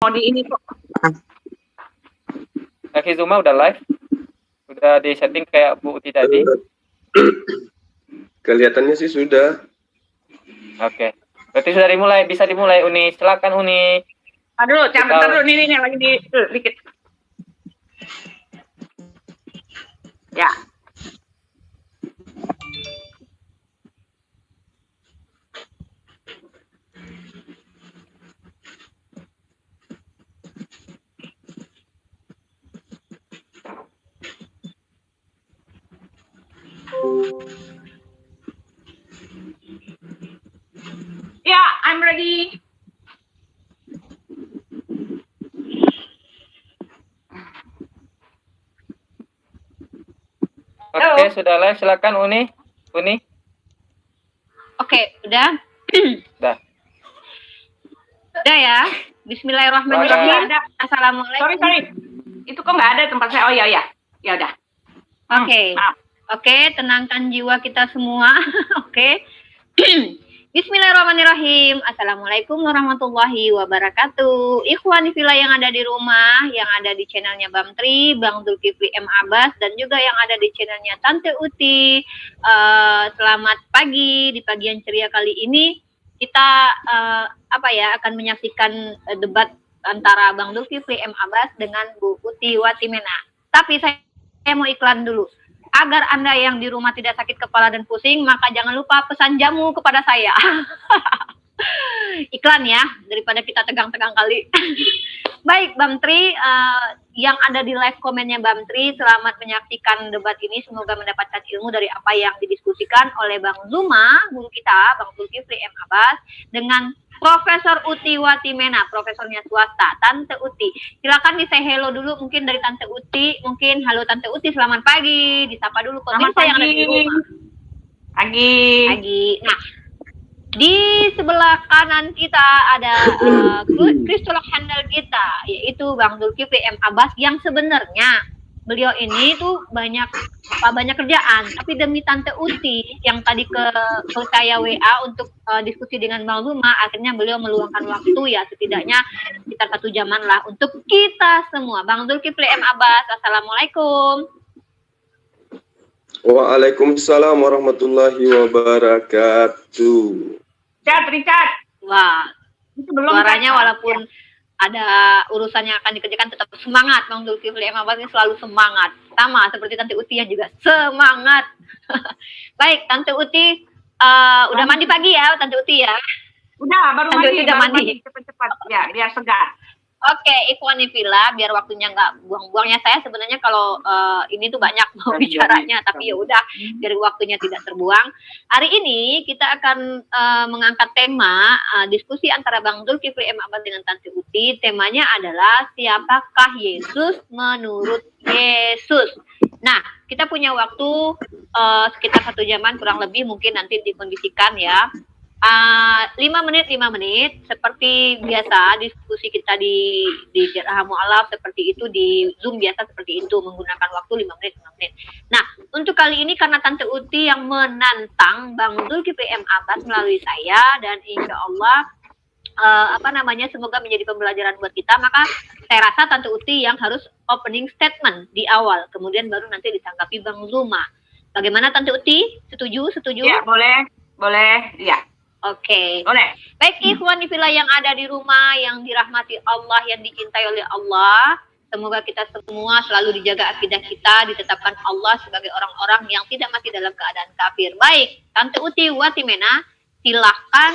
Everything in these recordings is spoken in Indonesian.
Mau di ini kok. Kaki Zuma udah live? Udah di setting kayak Bu Uti tadi? Kelihatannya sih sudah. Oke. Berarti sudah dimulai, bisa dimulai Uni. Silakan Uni. Aduh, bentar dulu nih lagi dikit. Ya. Ya, I'm ready. Oke, sudah live. Silakan Uni. Uni. Oke, udah. Udah. Udah ya. Bismillahirrahmanirrahim. Assalamualaikum. Sorry. Itu kok nggak ada tempat saya. Oh ya. Ya udah. Oke. Oke, tenangkan jiwa kita semua. Oke. Bismillahirrahmanirrahim. Assalamualaikum warahmatullahi wabarakatuh. Ikhwani fillah yang ada di rumah, yang ada di channelnya Bang Tri, Bang Zulkifli M. Abbas, dan juga yang ada di channelnya Tante Uti. Selamat pagi. Di pagi yang ceria kali ini kita akan menyaksikan debat antara Bang Zulkifli M. Abbas dengan Bu Uti Watimena. Tapi saya mau iklan dulu. Agar Anda yang di rumah tidak sakit kepala dan pusing, maka jangan lupa pesan jamu kepada saya. Iklan ya, daripada kita tegang-tegang kali. Baik, Bang Tri, yang ada di live komennya Bang Tri, selamat menyaksikan debat ini. Semoga mendapatkan ilmu dari apa yang didiskusikan oleh Bang Zuma, guru kita, Bang Zulkifli M. Abbas, dengan Profesor Uti Watimena, profesornya swasta, Tante Uti. Silakan di say hello dulu, mungkin dari Tante Uti. Mungkin halo Tante Uti, selamat pagi. Disapa dulu pemirsa yang ada di rumah. Pagi. Nah, di sebelah kanan kita ada Kristul handle kita, yaitu Bang Zulkifli M. Abbas, yang sebenarnya beliau ini tuh banyak kerjaan, tapi demi Tante Uti yang tadi ke saya WA untuk diskusi dengan Bang Zuma, akhirnya beliau meluangkan waktu ya setidaknya sekitar 1 jaman lah untuk kita semua. Bang Zulkifli M. Abbas, assalamualaikum. Waalaikumsalam warahmatullahi wabarakatuh. Richard. Wah, itu belum suaranya kan? Walaupun ada urusan yang akan dikerjakan tetap semangat. Bang Zulkifli M. Abbas ini selalu semangat. Sama seperti Tante Uti yang juga semangat. Baik, Tante Uti udah mandi pagi ya, Tante Uti ya? Udah, baru Tante mandi. Udah mandi. Cepat-cepat ya, biar segar. Oke, Ikhwani Fillah, biar waktunya nggak buang-buangnya. Saya sebenarnya kalau ini tuh banyak mau bicaranya, tapi ya udah biar waktunya tidak terbuang. Hari ini kita akan mengangkat tema diskusi antara Bang Zulkifli M. Abbas dengan Tante Uti. Temanya adalah siapakah Yesus menurut Yesus. Nah, kita punya waktu sekitar 1 jaman kurang lebih, mungkin nanti dikondisikan ya. 5 menit seperti biasa diskusi kita di Jarah Mu'alaf seperti itu, di Zoom biasa seperti itu, menggunakan waktu 5 menit. Nah, untuk kali ini karena Tante Uti yang menantang Bang Zulkifli M. Abbas melalui saya, dan insya Allah semoga menjadi pembelajaran buat kita, maka saya rasa Tante Uti yang harus opening statement di awal, kemudian baru nanti ditanggapi Bang Zuma. Bagaimana Tante Uti? Setuju? Ya, boleh, ya. Oke. Boleh. Baik, ikhwani fillah yang ada di rumah, yang dirahmati Allah, yang dicintai oleh Allah. Semoga kita semua selalu dijaga akidah kita, ditetapkan Allah sebagai orang-orang yang tidak mati dalam keadaan kafir. Baik, Tante Uti Watimena, silahkan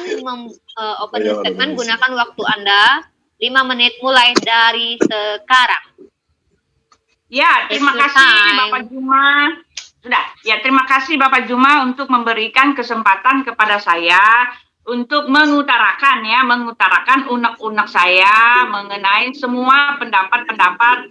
opening statement, gunakan waktu Anda 5 menit mulai dari sekarang. Ya, terima kasih Bapak Juma. Sudah, ya terima kasih Bapak Juma untuk memberikan kesempatan kepada saya untuk mengutarakan unek-unek saya mengenai semua pendapat-pendapat,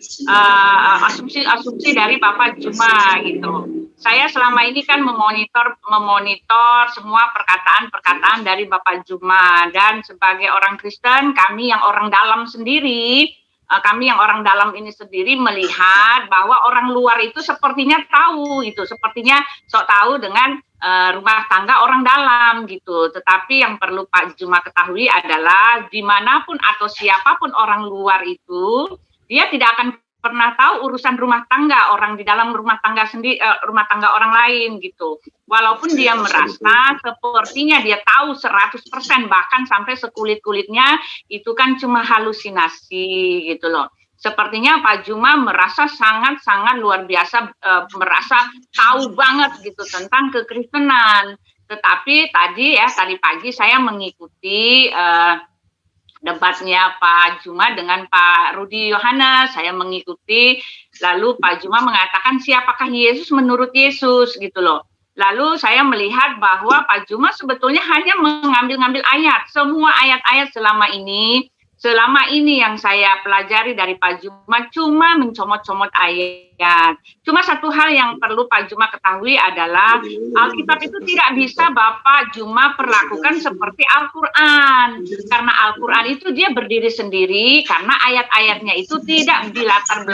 asumsi-asumsi dari Bapak Juma gitu. Saya selama ini kan memonitor semua perkataan-perkataan dari Bapak Juma, dan sebagai orang Kristen, kami yang orang dalam sendiri kami yang orang dalam ini sendiri melihat bahwa orang luar itu sepertinya tahu itu, sepertinya sok tahu dengan rumah tangga orang dalam gitu. Tetapi yang perlu Pak Juma ketahui adalah dimanapun atau siapapun orang luar itu, dia tidak akan pernah tahu urusan rumah tangga orang di dalam rumah tangga sendiri, rumah tangga orang lain gitu. Walaupun dia merasa sepertinya dia tahu 100%, bahkan sampai sekulit-kulitnya, itu kan cuma halusinasi gitu loh. Sepertinya Pak Juma merasa sangat-sangat luar biasa, merasa tahu banget gitu tentang kekristenan. Tetapi tadi pagi saya mengikuti debatnya Pak Juma dengan Pak Rudi Yohanes, saya mengikuti, lalu Pak Juma mengatakan siapakah Yesus menurut Yesus gitu loh. Lalu saya melihat bahwa Pak Juma sebetulnya hanya mengambil-ngambil ayat, semua ayat-ayat selama ini yang saya pelajari dari Pak Juma cuma mencomot-comot ayat. Cuma satu hal yang perlu Pak Juma ketahui adalah Alkitab itu tidak bisa Bapak Juma perlakukan seperti Al-Quran. Karena Al-Quran itu dia berdiri sendiri karena ayat-ayatnya itu tidak dilatar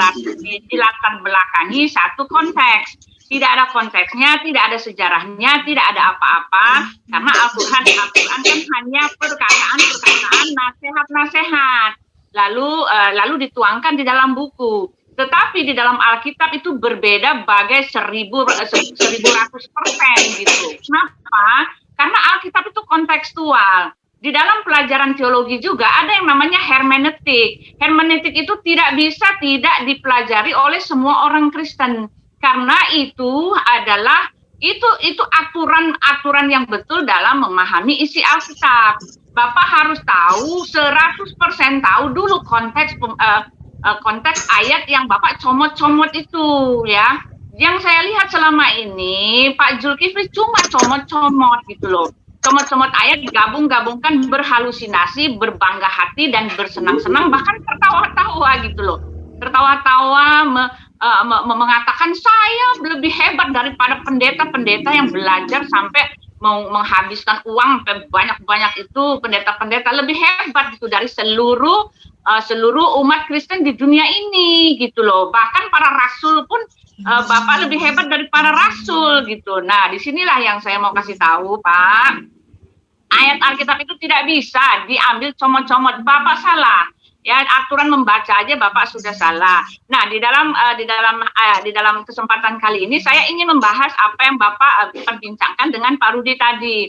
belakangi satu konteks. Tidak ada konteksnya, tidak ada sejarahnya, tidak ada apa-apa. Karena Al-Quran kan hanya perkataan-perkataan, nasihat-nasihat. Lalu dituangkan di dalam buku. Tetapi di dalam Alkitab itu berbeda bagai 1100% gitu. Kenapa? Karena Alkitab itu kontekstual. Di dalam pelajaran teologi juga ada yang namanya hermeneutik. Hermeneutik itu tidak bisa tidak dipelajari oleh semua orang Kristen. Karena itu adalah itu aturan yang betul dalam memahami isi Alkitab. Bapak harus tahu 100% tahu dulu konteks ayat yang Bapak comot-comot itu ya. Yang saya lihat selama ini Pak Zulkifli cuma comot-comot gitu loh. Comot-comot ayat digabung-gabungkan, berhalusinasi, berbangga hati dan bersenang-senang, bahkan tertawa-tawa gitu loh. Tertawa-tawa mengatakan saya lebih hebat daripada pendeta-pendeta yang belajar sampai menghabiskan uang banyak-banyak itu. Pendeta-pendeta lebih hebat gitu dari seluruh umat Kristen di dunia ini gitu loh. Bahkan para rasul pun Bapak lebih hebat dari para rasul gitu. Nah, disinilah yang saya mau kasih tahu, Pak. Ayat Alkitab itu tidak bisa diambil comot-comot. Bapak salah. Ya, aturan membaca aja Bapak sudah salah. Nah, di dalam kesempatan kali ini saya ingin membahas apa yang Bapak perbincangkan dengan Pak Rudi tadi.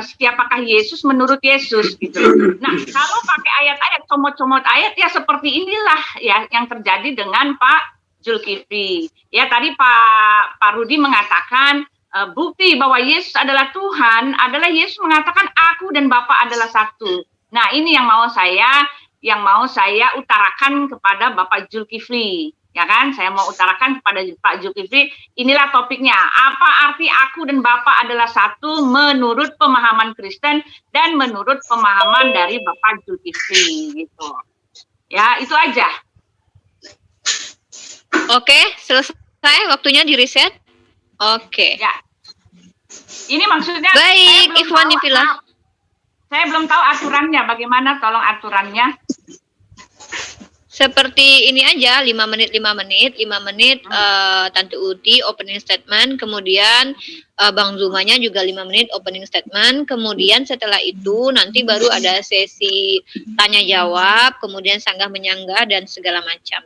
Siapakah Yesus menurut Yesus gitu. Nah, kalau pakai ayat-ayat, comot-comot ayat ya seperti inilah ya yang terjadi dengan Pak Zulkifli. Ya, tadi Pak Rudi mengatakan bukti bahwa Yesus adalah Tuhan adalah Yesus mengatakan aku dan Bapa adalah satu. Nah, ini yang mau saya utarakan kepada Bapak Zulkifli, ya kan? Saya mau utarakan kepada Pak Zulkifli, inilah topiknya. Apa arti aku dan Bapak adalah satu menurut pemahaman Kristen dan menurut pemahaman dari Bapak Zulkifli, gitu. Ya, itu aja. Oke, selesai waktunya di reset. Oke. Ya. Ini maksudnya. Baik, Ikhwan Fillah. Saya belum tahu aturannya, bagaimana tolong aturannya? Seperti ini aja, 5 menit, Tante Uti opening statement, kemudian Bang Zumanya juga 5 menit opening statement, kemudian setelah itu nanti baru ada sesi tanya jawab, kemudian sanggah menyanggah dan segala macam.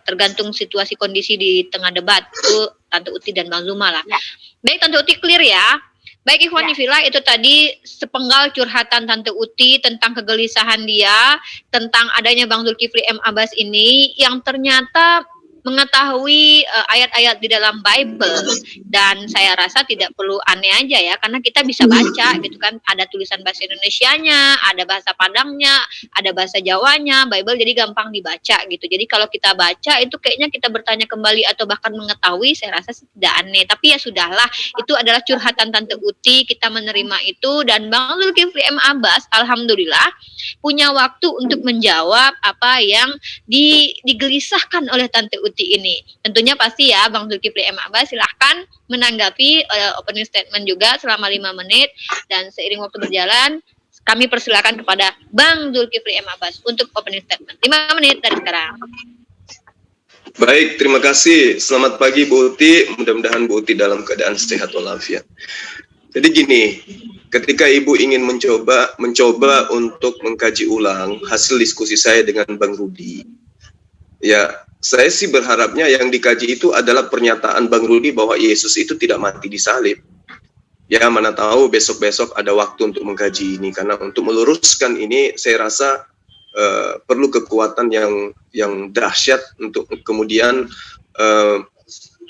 Tergantung situasi kondisi di tengah debat, itu Tante Uti dan Bang Zuma lah. Ya. Baik, Tante Uti clear ya? Baik, Ikhwan Fillah, itu tadi sepenggal curhatan Tante Uti tentang kegelisahan dia, tentang adanya Bang Zulkifli M. Abbas ini, yang ternyata mengetahui ayat-ayat di dalam Bible, dan saya rasa tidak perlu aneh aja ya, karena kita bisa baca gitu kan, ada tulisan bahasa Indonesianya, ada bahasa Padangnya, ada bahasa Jawanya, Bible jadi gampang dibaca gitu. Jadi kalau kita baca itu kayaknya kita bertanya kembali atau bahkan mengetahui, saya rasa tidak aneh. Tapi ya sudahlah, itu adalah curhatan Tante Uti, kita menerima itu, dan Bang Zulkifli M. Abbas alhamdulillah punya waktu untuk menjawab apa yang digelisahkan oleh Tante Uti ini. Tentunya pasti ya Bang Zulkifli M. Abbas silahkan menanggapi opening statement juga selama 5 menit, dan seiring waktu berjalan kami persilakan kepada Bang Zulkifli M. Abbas untuk opening statement. 5 menit dari sekarang. Baik, terima kasih. Selamat pagi Bu Uti. Mudah-mudahan Bu Uti dalam keadaan sehat walafiat. Jadi gini, ketika Ibu ingin mencoba untuk mengkaji ulang hasil diskusi saya dengan Bang Rudi, ya saya sih berharapnya yang dikaji itu adalah pernyataan Bang Rudi bahwa Yesus itu tidak mati di salib. Ya, mana tahu besok-besok ada waktu untuk mengkaji ini, karena untuk meluruskan ini saya rasa perlu kekuatan yang dahsyat untuk kemudian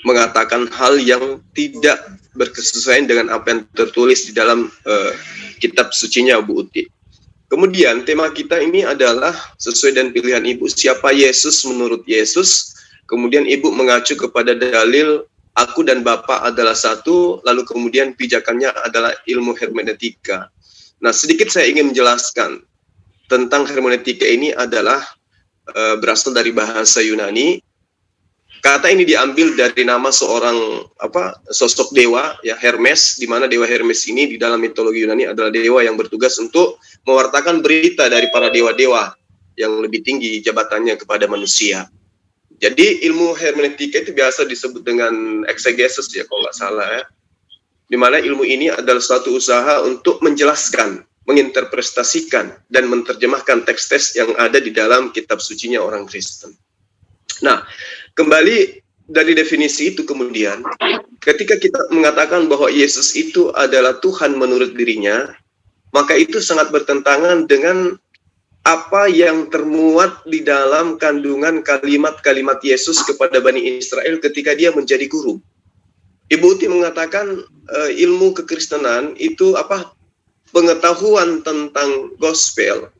mengatakan hal yang tidak berkesesuaian dengan apa yang tertulis di dalam kitab sucinya Bu Uti. Kemudian tema kita ini adalah sesuai dengan pilihan Ibu, siapa Yesus menurut Yesus. Kemudian Ibu mengacu kepada dalil aku dan Bapa adalah satu, lalu kemudian pijakannya adalah ilmu hermeneutika. Nah, sedikit saya ingin menjelaskan tentang hermeneutika ini adalah berasal dari bahasa Yunani. Kata ini diambil dari nama seorang sosok dewa, ya, Hermes, di mana dewa Hermes ini di dalam mitologi Yunani adalah dewa yang bertugas untuk mewartakan berita dari para dewa-dewa yang lebih tinggi jabatannya kepada manusia. Jadi ilmu hermeneutika itu biasa disebut dengan exegesis, ya kalau nggak salah, ya. Di mana ilmu ini adalah suatu usaha untuk menjelaskan, menginterpretasikan, dan menerjemahkan teks-teks yang ada di dalam kitab sucinya orang Kristen. Nah, kembali dari definisi itu kemudian, ketika kita mengatakan bahwa Yesus itu adalah Tuhan menurut dirinya, maka itu sangat bertentangan dengan apa yang termuat di dalam kandungan kalimat-kalimat Yesus kepada Bani Israel ketika dia menjadi guru. Ibu Uti mengatakan ilmu kekristenan itu pengetahuan tentang gospel.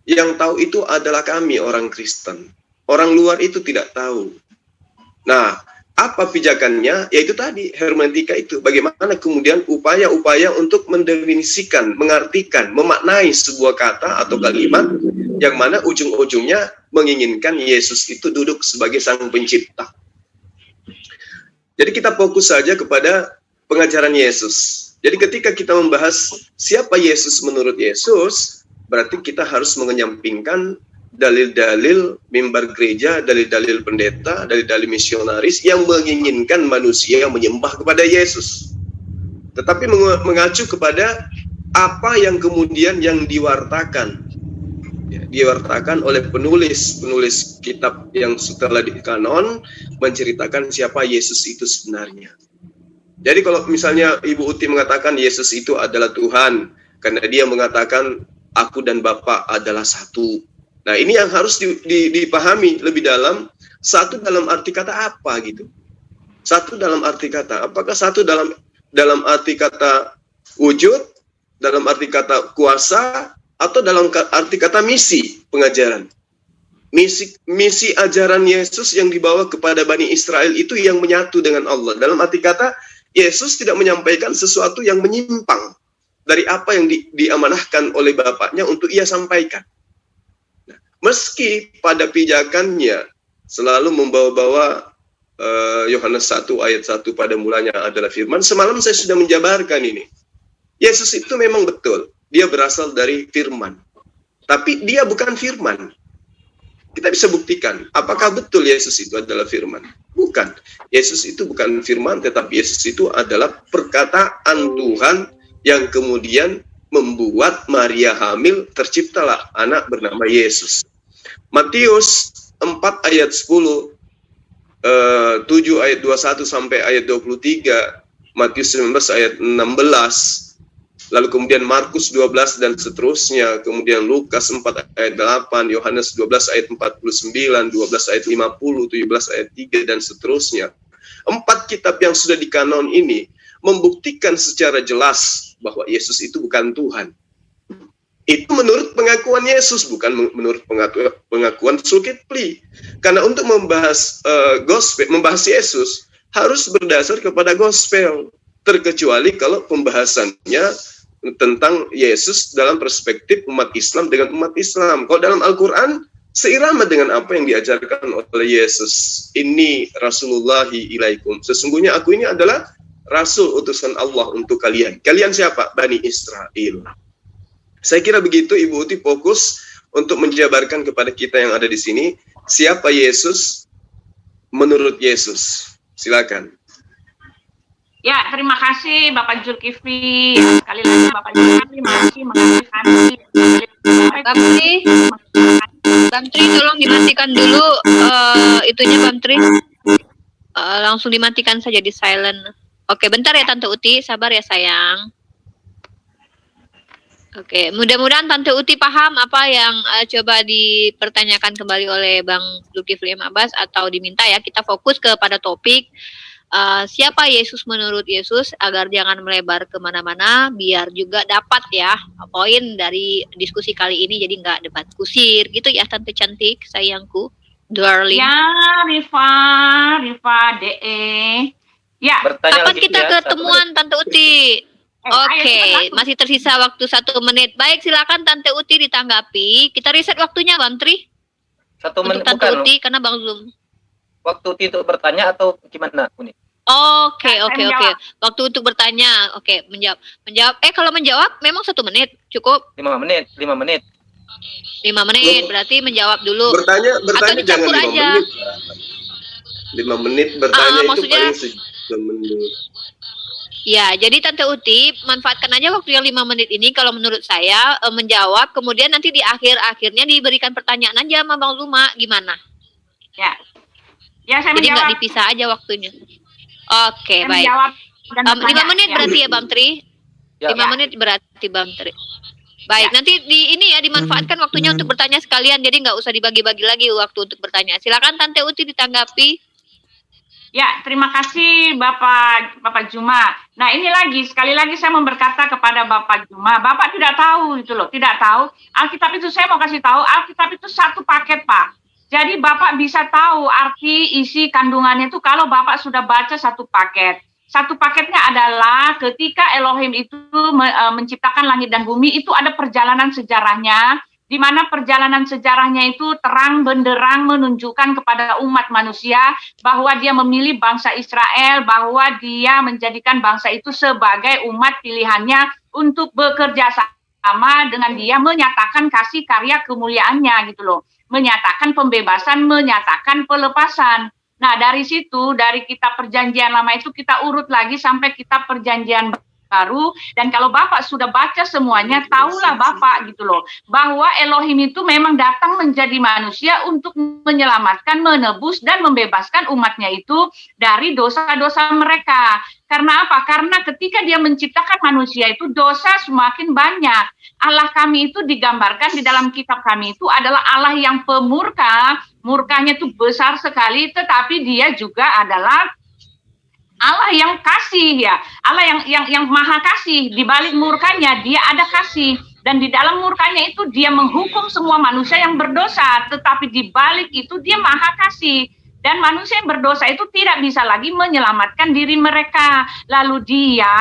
Yang tahu itu adalah kami orang Kristen. Orang luar itu tidak tahu. Nah, apa pijakannya? Yaitu tadi, hermeneutika itu. Bagaimana kemudian upaya-upaya untuk mendefinisikan, mengartikan, memaknai sebuah kata atau kalimat yang mana ujung-ujungnya menginginkan Yesus itu duduk sebagai sang pencipta. Jadi kita fokus saja kepada pengajaran Yesus. Jadi ketika kita membahas siapa Yesus menurut Yesus, berarti kita harus mengenyampingkan dalil-dalil mimbar gereja, dalil-dalil pendeta, dalil-dalil misionaris yang menginginkan manusia menyembah kepada Yesus. Tetapi mengacu kepada apa yang kemudian yang diwartakan. Ya, diwartakan oleh penulis kitab yang setelah di kanon menceritakan siapa Yesus itu sebenarnya. Jadi kalau misalnya Ibu Uti mengatakan Yesus itu adalah Tuhan, karena dia mengatakan aku dan Bapa adalah satu. Nah, ini yang harus dipahami lebih dalam. Satu dalam arti kata apa gitu? Satu dalam arti kata, apakah satu dalam arti kata wujud, dalam arti kata kuasa, atau dalam arti kata misi pengajaran? Misi ajaran Yesus yang dibawa kepada Bani Israel itu yang menyatu dengan Allah. Dalam arti kata, Yesus tidak menyampaikan sesuatu yang menyimpang dari apa yang diamanahkan oleh Bapaknya untuk ia sampaikan. Meski pada pijakannya selalu membawa-bawa Yohanes 1 ayat 1 pada mulanya adalah firman. Semalam saya sudah menjabarkan ini. Yesus itu memang betul, dia berasal dari firman. Tapi dia bukan firman. Kita bisa buktikan, apakah betul Yesus itu adalah firman? Bukan. Yesus itu bukan firman, tetapi Yesus itu adalah perkataan Tuhan yang kemudian membuat Maria hamil, terciptalah anak bernama Yesus. Matius 4 ayat 10, 7 ayat 21 sampai ayat 23, Matius 19 ayat 16, lalu kemudian Markus 12 dan seterusnya, kemudian Lukas 4 ayat 8, Yohanes 12 ayat 49, 12 ayat 50, 17 ayat 3 dan seterusnya. 4 kitab yang sudah dikanon ini membuktikan secara jelas bahwa Yesus itu bukan Tuhan. Itu menurut pengakuan Yesus, bukan menurut pengakuan Zulkifli. Karena untuk membahas gospel, membahas Yesus harus berdasar kepada gospel. Terkecuali kalau pembahasannya tentang Yesus dalam perspektif umat Islam dengan umat Islam. Kalau dalam Al-Quran seirama dengan apa yang diajarkan oleh Yesus. Ini Rasulullahi ilaikum. Sesungguhnya aku ini adalah Rasul utusan Allah untuk kalian. Kalian siapa? Bani Israel. Saya kira begitu, Ibu Uti fokus untuk menjabarkan kepada kita yang ada di sini, siapa Yesus menurut Yesus. Silakan. Ya, terima kasih Bapak Zulkifli. Sekali lagi Bapak Zulkifli masih mengasihi kami. Bang Tri, tolong dimatikan dulu itunya Bang Tri. Langsung dimatikan saja di silent. Oke, bentar ya Tante Uti, sabar ya sayang. Oke, mudah-mudahan Tante Uti paham apa yang coba dipertanyakan kembali oleh Bang Zulkifli M. Abbas atau diminta ya, kita fokus kepada topik siapa Yesus menurut Yesus agar jangan melebar kemana-mana, biar juga dapat ya poin dari diskusi kali ini, jadi nggak debat kusir gitu ya Tante cantik sayangku, darling. Ya, Rifa, DE. Ya, kapan kita ketemuan Tante Uti? Oke, masih tersisa waktu 1 menit. Baik, silakan Tante Uti ditanggapi. Kita reset waktunya Bang Tri. 1 menit untuk Tante Uti karena Bang Zulm. Waktu Uti untuk bertanya atau gimana, Uni? Oke. Waktu untuk bertanya, oke, menjawab. Kalau menjawab memang 1 menit cukup. 5 menit. 5 menit, berarti menjawab dulu. Bertanya atau dicampur jangan 5 aja. menit. 5 menit bertanya itu maksudnya, paling 1 menit. Ya, jadi Tante Uti manfaatkan aja waktu yang 5 menit ini kalau menurut saya menjawab, kemudian nanti di akhirnya diberikan pertanyaan aja sama Bang Zuma, gimana? Ya, saya jadi menjawab. nggak dipisah aja waktunya. Oke, saya baik. Menjawab 5 menit berarti ya Bang Tri? Ya. 5 menit berarti Bang Tri. Baik, nanti dimanfaatkan waktunya untuk bertanya sekalian, jadi nggak usah dibagi-bagi lagi waktu untuk bertanya. Silakan Tante Uti ditanggapi. Ya, terima kasih Bapak Juma. Nah, ini sekali lagi saya mau berkata kepada Bapak Juma, Bapak tidak tahu itu loh, tidak tahu. Alkitab itu saya mau kasih tahu, Alkitab itu satu paket, Pak. Jadi Bapak bisa tahu arti isi kandungannya itu kalau Bapak sudah baca satu paket. Satu paketnya adalah ketika Elohim itu menciptakan langit dan bumi, itu ada perjalanan sejarahnya, di mana perjalanan sejarahnya itu terang benderang menunjukkan kepada umat manusia bahwa dia memilih bangsa Israel, bahwa dia menjadikan bangsa itu sebagai umat pilihannya untuk bekerja sama dengan dia, menyatakan kasih karya kemuliaannya gitu loh, menyatakan pembebasan, menyatakan pelepasan. Nah, dari situ, dari kitab perjanjian lama itu kita urut lagi sampai kitab perjanjian baru, dan kalau Bapak sudah baca semuanya, tahulah Bapak gitu loh, bahwa Elohim itu memang datang menjadi manusia untuk menyelamatkan, menebus, dan membebaskan umatnya itu dari dosa-dosa mereka. Karena apa? Karena ketika dia menciptakan manusia itu dosa semakin banyak. Allah kami itu digambarkan di dalam kitab kami itu adalah Allah yang pemurka, murkanya itu besar sekali, tetapi dia juga adalah Allah yang kasih ya, Allah yang maha kasih. Di balik murkanya dia ada kasih, dan di dalam murkanya itu dia menghukum semua manusia yang berdosa, tetapi di balik itu dia maha kasih. Dan manusia yang berdosa itu tidak bisa lagi menyelamatkan diri mereka. Lalu dia,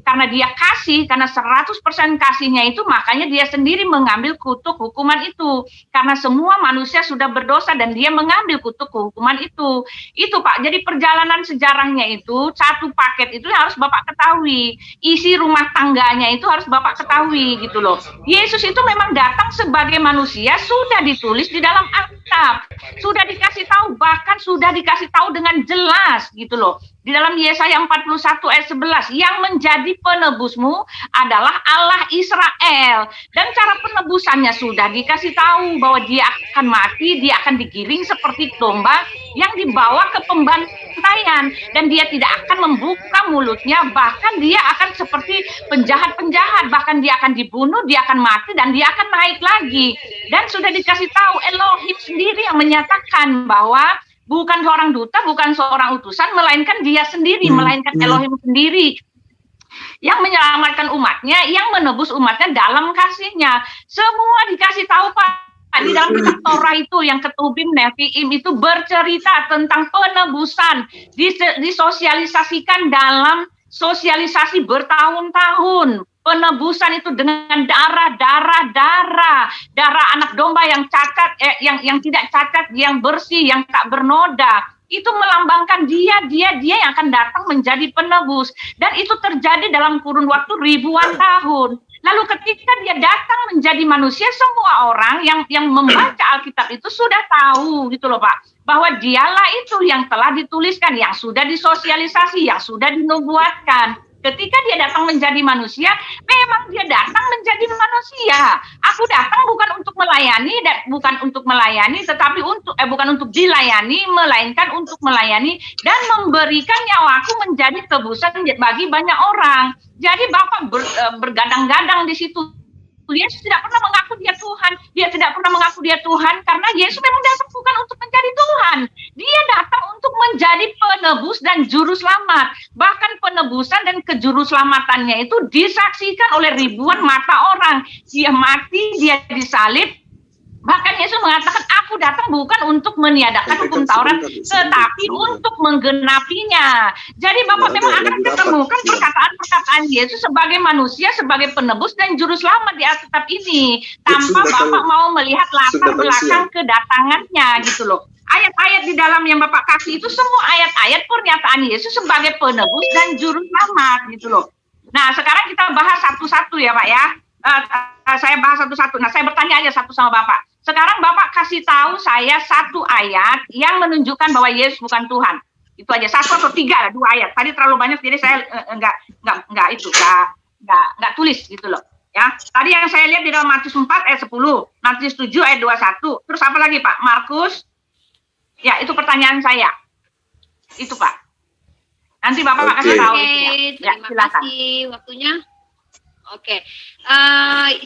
karena dia kasih, karena 100% kasihnya itu, makanya dia sendiri mengambil kutuk hukuman itu. Karena semua manusia sudah berdosa dan dia mengambil kutuk hukuman itu. Itu Pak, jadi perjalanan sejarahnya itu, satu paket itu harus Bapak ketahui. Isi rumah tangganya itu harus Bapak ketahui gitu loh. Yesus itu memang datang sebagai manusia, sudah ditulis di dalam Alkitab. Sudah dikasih tahu, bahkan sudah dikasih tahu dengan jelas gitu loh. Di dalam Yesaya 41 ayat 11, yang menjadi penebusmu adalah Allah Israel. Dan cara penebusannya sudah dikasih tahu bahwa dia akan mati, dia akan digiring seperti domba yang dibawa ke pembantaian. Dan dia tidak akan membuka mulutnya, bahkan dia akan seperti penjahat-penjahat, bahkan dia akan dibunuh, dia akan mati, dan dia akan naik lagi. Dan sudah dikasih tahu, Elohim sendiri yang menyatakan bahwa bukan seorang duta, bukan seorang utusan, melainkan dia sendiri, melainkan Elohim sendiri yang menyelamatkan umatnya, yang menebus umatnya dalam kasihnya. Semua dikasih tahu Pak. Di dalam kitab Torah itu yang Ketubim, Neviim itu bercerita tentang penebusan, disosialisasikan dalam sosialisasi bertahun-tahun. Penebusan itu dengan darah anak domba yang cacat, yang tidak cacat, yang bersih, yang tak bernoda. Itu melambangkan dia yang akan datang menjadi penebus. Dan itu terjadi dalam kurun waktu ribuan tahun. Lalu ketika dia datang menjadi manusia, semua orang yang membaca Alkitab itu sudah tahu gitu loh Pak, bahwa dialah itu yang telah dituliskan, yang sudah disosialisasi, yang sudah dinubuatkan. Ketika dia datang menjadi manusia, memang dia datang menjadi manusia. Aku datang bukan untuk melayani dan bukan untuk melayani, tetapi bukan untuk dilayani, melainkan untuk melayani dan memberikan nyawaku menjadi tebusan bagi banyak orang. Jadi Bapak bergadang-gadang di situ. Yesus tidak pernah mengaku dia Tuhan. Dia tidak pernah mengaku dia Tuhan karena Yesus memang datang bukan untuk menjadi Tuhan. Dia datang untuk menjadi penebus dan juru selamat. Bahkan penebusan dan kejuru selamatannya itu disaksikan oleh ribuan mata orang. Dia mati, dia disalib. Bahkan Yesus mengatakan, aku datang bukan untuk meniadakan hukum Taurat, tetapi untuk menggenapinya. Jadi Bapak memang akan ketemukan perkataan-perkataan Yesus sebagai manusia, sebagai penebus dan juru selamat di Alkitab ini. Tanpa Bapak mau melihat latar belakang kedatangannya gitu loh. Ayat-ayat di dalam yang Bapak kasih itu semua ayat-ayat pernyataan Yesus sebagai penebus dan juru selamat gitu loh. Nah sekarang kita bahas satu-satu ya Pak ya. Saya bahas satu-satu. Nah saya bertanya aja satu sama Bapak. Sekarang Bapak kasih tahu saya satu ayat yang menunjukkan bahwa Yesus bukan Tuhan. Itu aja, satu atau tiga lah, 2 ayat. Tadi terlalu banyak jadi saya enggak tulis gitu loh. Ya, tadi yang saya lihat di dalam Matius 4 ayat 10, Matius 7 ayat 21. Terus apa lagi Pak? Markus. Ya, itu pertanyaan saya. Itu Pak. Nanti Bapak kasih tahu. Ya, terima kasih waktunya. Oke,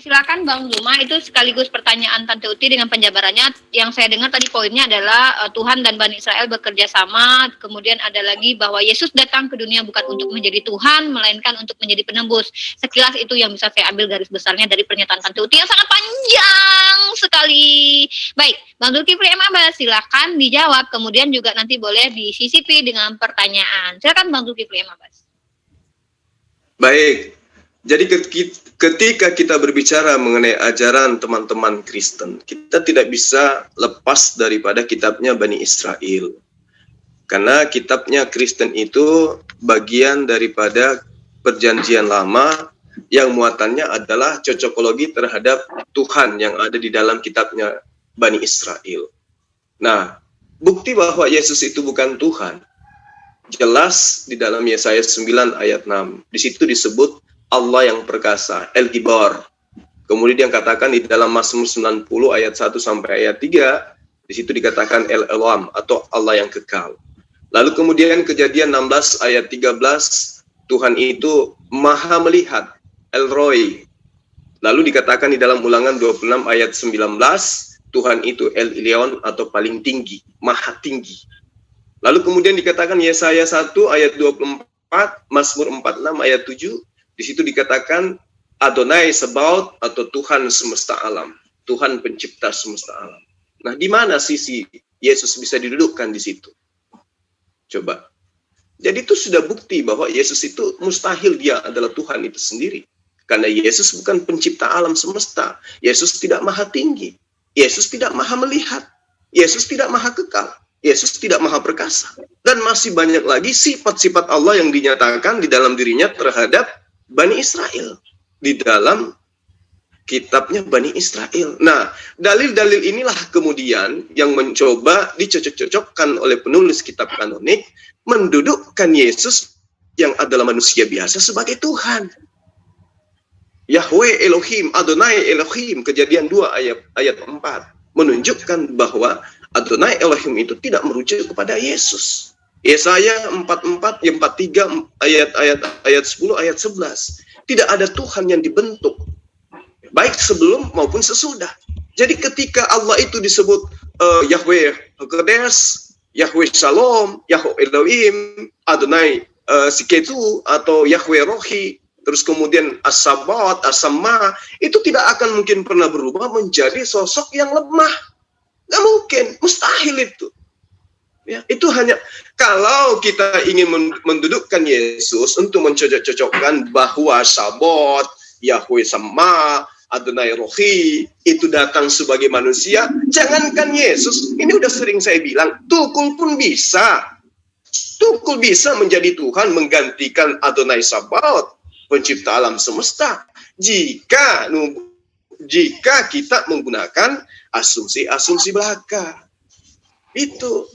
silakan Bang Zuma, itu sekaligus pertanyaan Tante Uti dengan penjabarannya. Yang saya dengar tadi poinnya adalah Tuhan dan Bani Israel bekerja sama, kemudian ada lagi bahwa Yesus datang ke dunia bukan untuk menjadi Tuhan, melainkan untuk menjadi penebus. Sekilas itu yang bisa saya ambil garis besarnya dari pernyataan Tante Uti yang sangat panjang sekali. Baik, Bang Zulkifli M. Abbas, silakan dijawab, kemudian juga nanti boleh disisipi dengan pertanyaan. Silakan Bang Zulkifli M. Abbas. Baik. Jadi ketika kita berbicara mengenai ajaran teman-teman Kristen, kita tidak bisa lepas daripada kitabnya Bani Israel. Karena kitabnya Kristen itu bagian daripada perjanjian lama yang muatannya adalah cocokologi terhadap Tuhan yang ada di dalam kitabnya Bani Israel. Nah, bukti bahwa Yesus itu bukan Tuhan, jelas di dalam Yesaya 9 ayat 6. Di situ disebut Allah yang perkasa, El Gibar. Kemudian dia katakan di dalam Mazmur 90 ayat 1 sampai ayat 3, di situ dikatakan El Elam atau Allah yang kekal. Lalu kemudian Kejadian 16 ayat 13, Tuhan itu maha melihat, El Roy. Lalu dikatakan di dalam Ulangan 26 ayat 19, Tuhan itu El Elyon atau paling tinggi, maha tinggi. Lalu kemudian dikatakan Yesaya 1 ayat 24, Mazmur 46 ayat 7, di situ dikatakan Adonai Sebaot atau Tuhan semesta alam, Tuhan pencipta semesta alam. Nah, di mana sisi Yesus bisa didudukkan di situ? Coba. Jadi itu sudah bukti bahwa Yesus itu mustahil dia adalah Tuhan itu sendiri. Karena Yesus bukan pencipta alam semesta. Yesus tidak maha tinggi. Yesus tidak maha melihat. Yesus tidak maha kekal. Yesus tidak maha perkasa. Dan masih banyak lagi sifat-sifat Allah yang dinyatakan di dalam dirinya terhadap Bani Israel di dalam kitabnya Bani Israel. Nah, dalil-dalil inilah kemudian yang mencoba dicocok-cocokkan oleh penulis kitab kanonik mendudukkan Yesus yang adalah manusia biasa sebagai Tuhan. Yahweh Elohim, Adonai Elohim, Kejadian 2 ayat 4 menunjukkan bahwa Adonai Elohim itu tidak merujuk kepada Yesus. Yesaya 44, 43, ayat 10, ayat 11. Tidak ada Tuhan yang dibentuk, baik sebelum maupun sesudah. Jadi ketika Allah itu disebut Yahweh Kodesh, Yahweh Shalom, Yahweh Elohim, Adonai Siketu, atau Yahweh Rohi, terus kemudian As-Sabat, As-Sama, itu tidak akan mungkin pernah berubah menjadi sosok yang lemah. Nggak mungkin, mustahil itu. Ya, itu hanya kalau kita ingin mendudukkan Yesus untuk mencocok-cocokkan bahwa Sabat, Yahweh Sama, Adonai Rohi itu datang sebagai manusia, jangankan Yesus, ini udah sering saya bilang, Tukul pun bisa. Tukul bisa menjadi Tuhan menggantikan Adonai Sabat. pencipta alam semesta. Jika kita menggunakan asumsi belaka. Itu.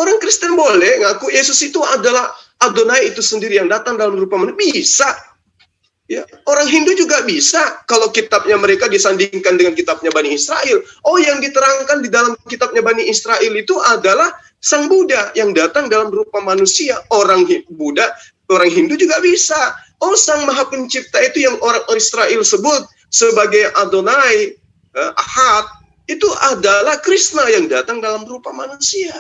Orang Kristen boleh ngaku Yesus itu adalah Adonai itu sendiri yang datang dalam rupa manusia. Bisa. Ya, orang Hindu juga bisa kalau kitabnya mereka disandingkan dengan kitabnya Bani Israel. Oh, yang diterangkan di dalam kitabnya Bani Israel itu adalah Sang Buddha yang datang dalam rupa manusia. Orang Hindu juga bisa. Oh, Sang Maha Pencipta itu yang orang Israel sebut sebagai Adonai, Ahad, itu adalah Krishna yang datang dalam rupa manusia.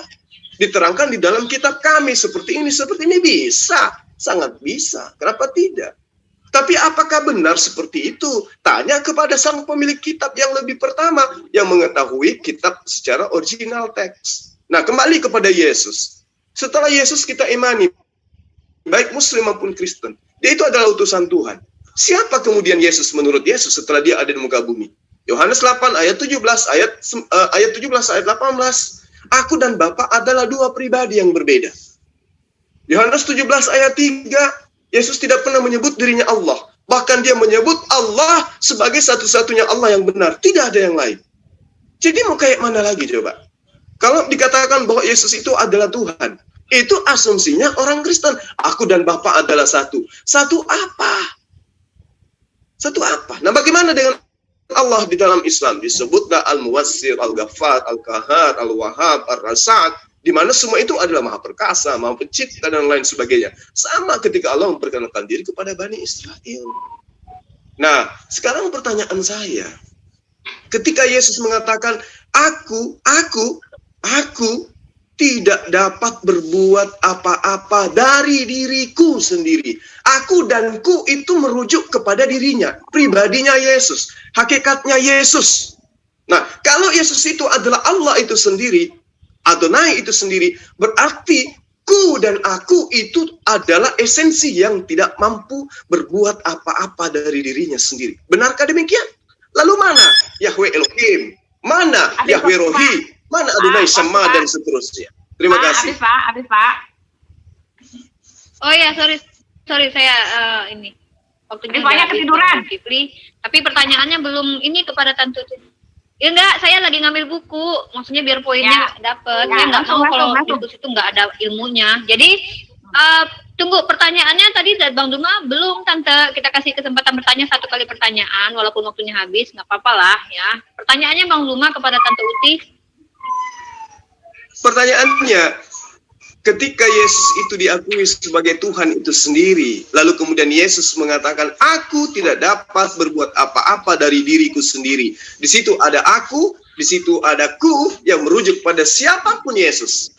Diterangkan di dalam kitab kami seperti ini bisa, sangat bisa. Kenapa tidak? Tapi apakah benar seperti itu? Tanya kepada sang pemilik kitab yang lebih pertama, yang mengetahui kitab secara original teks. Nah, kembali kepada Yesus. Setelah Yesus kita imani, baik Muslim maupun Kristen, dia itu adalah utusan Tuhan. Siapa kemudian Yesus menurut Yesus setelah dia ada di muka bumi? Yohanes 8 ayat 17 ayat 18. Aku dan Bapa adalah dua pribadi yang berbeda. Yohanes 17 ayat 3, Yesus tidak pernah menyebut dirinya Allah. Bahkan dia menyebut Allah sebagai satu-satunya Allah yang benar. Tidak ada yang lain. Jadi mau kayak mana lagi coba? Kalau dikatakan bahwa Yesus itu adalah Tuhan, itu asumsinya orang Kristen. Aku dan Bapa adalah satu. Satu apa? Satu apa? Nah, bagaimana dengan Allah di dalam Islam? Disebutlah Al-Muwassir, Al-Ghaffar, Al-Qahhar, Al-Wahhab, Ar-Razzaq, di mana semua itu adalah Maha Perkasa, Maha Pencipta, dan lain sebagainya. Sama ketika Allah memperkenalkan diri kepada Bani Israel. Nah, sekarang pertanyaan saya, ketika Yesus mengatakan, aku tidak dapat berbuat apa-apa dari diriku sendiri. Aku dan ku itu merujuk kepada dirinya, pribadinya Yesus, hakikatnya Yesus. Nah, kalau Yesus itu adalah Allah itu sendiri, Adonai itu sendiri, berarti ku dan aku itu adalah esensi yang tidak mampu berbuat apa-apa dari dirinya sendiri. Benarkah demikian? Lalu mana Yahweh Elohim? Mana Yahweh Rohi? Mana Adonai Sama dan seterusnya? Terima kasih. Habis Pak. Oh ya, sorry saya ini. Waktunya banyak ketiduran. Tapi pertanyaannya belum ini kepada Tante Uti. Ya enggak, saya lagi ngambil buku, maksudnya biar poinnya dapet. Saya nggak mau kalau di situ nggak ada ilmunya. Jadi tunggu pertanyaannya tadi Bang Duma belum Tante. Kita kasih kesempatan bertanya satu kali pertanyaan, walaupun waktunya habis, nggak apa-apa lah ya. Pertanyaannya Bang Duma kepada Tante Uti. Pertanyaannya, ketika Yesus itu diakui sebagai Tuhan itu sendiri, lalu kemudian Yesus mengatakan, aku tidak dapat berbuat apa-apa dari diriku sendiri. Di situ ada aku, di situ ada ku yang merujuk pada siapapun Yesus.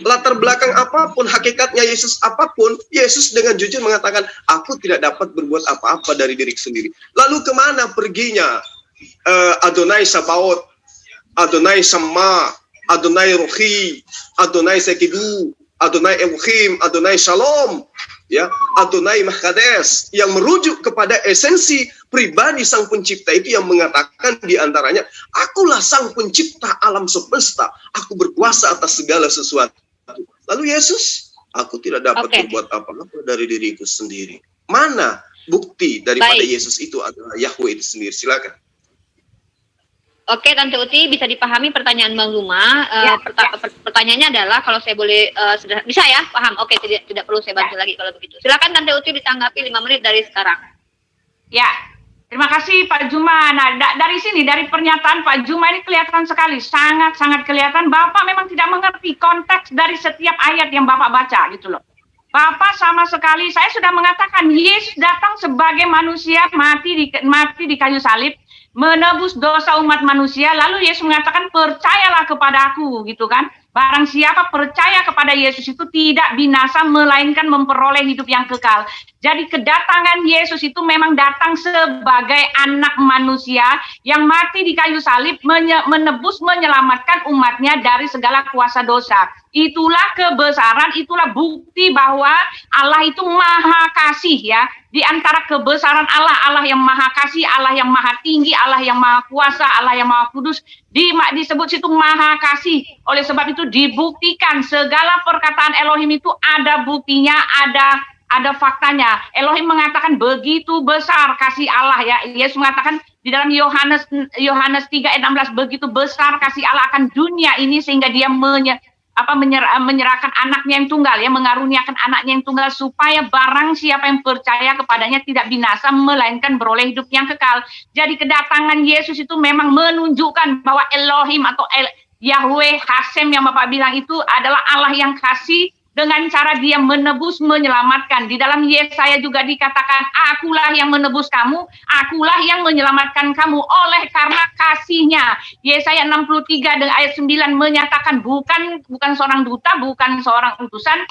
Latar belakang apapun, hakikatnya Yesus apapun, Yesus dengan jujur mengatakan, aku tidak dapat berbuat apa-apa dari diriku sendiri. Lalu kemana perginya Adonai Sabaoth, Adonai Sama, Adonai Rohi, Adonai Sekidu, Adonai Elohim, Adonai Shalom, ya, Adonai Mahkades, yang merujuk kepada esensi pribadi Sang Pencipta itu yang mengatakan di antaranya, akulah Sang Pencipta alam semesta, aku berkuasa atas segala sesuatu. Lalu Yesus, aku tidak dapat berbuat apa-apa dari diriku sendiri. Mana bukti daripada Yesus itu adalah Yahweh itu sendiri? Silakan. Oke, Tante Uti, bisa dipahami pertanyaan Bang Duma. Pertanyaannya adalah, kalau saya boleh, bisa ya? Paham? Oke, tidak perlu saya bantu lagi kalau begitu. Silakan Tante Uti ditanggapi 5 menit dari sekarang. Ya, terima kasih Pak Juma. Nah, dari sini, dari pernyataan Pak Juma ini kelihatan sekali, sangat-sangat kelihatan Bapak memang tidak mengerti konteks dari setiap ayat yang Bapak baca, gitu loh. Bapak sama sekali, saya sudah mengatakan, Yesus datang sebagai manusia, mati di kayu salib, menebus dosa umat manusia, lalu Yesus mengatakan percayalah kepada aku, gitu kan. Barang siapa percaya kepada Yesus itu tidak binasa, melainkan memperoleh hidup yang kekal. Jadi kedatangan Yesus itu memang datang sebagai anak manusia yang mati di kayu salib, menebus, menyelamatkan umatnya dari segala kuasa dosa. Itulah kebesaran, itulah bukti bahwa Allah itu maha kasih ya. Di antara kebesaran Allah, Allah yang maha kasih, Allah yang maha tinggi, Allah yang maha kuasa, Allah yang maha kudus, disebut situ maha kasih. Oleh sebab itu dibuktikan segala perkataan Elohim itu ada buktinya, ada faktanya. Elohim mengatakan begitu besar kasih Allah ya. Yesus mengatakan di dalam Yohanes 3 ayat 16, begitu besar kasih Allah akan dunia ini sehingga dia menyerahkan anaknya yang tunggal, ya, mengaruniakan anaknya yang tunggal supaya barang siapa yang percaya kepadanya tidak binasa melainkan beroleh hidup yang kekal. Jadi kedatangan Yesus itu memang menunjukkan bahwa Elohim atau Yahweh Hashem yang Bapak bilang itu adalah Allah yang kasih dengan cara dia menebus, menyelamatkan. Di dalam Yesaya juga dikatakan, akulah yang menebus kamu, akulah yang menyelamatkan kamu oleh karena kasihnya. Yesaya 63 dengan ayat 9 menyatakan bukan seorang duta, bukan seorang utusan,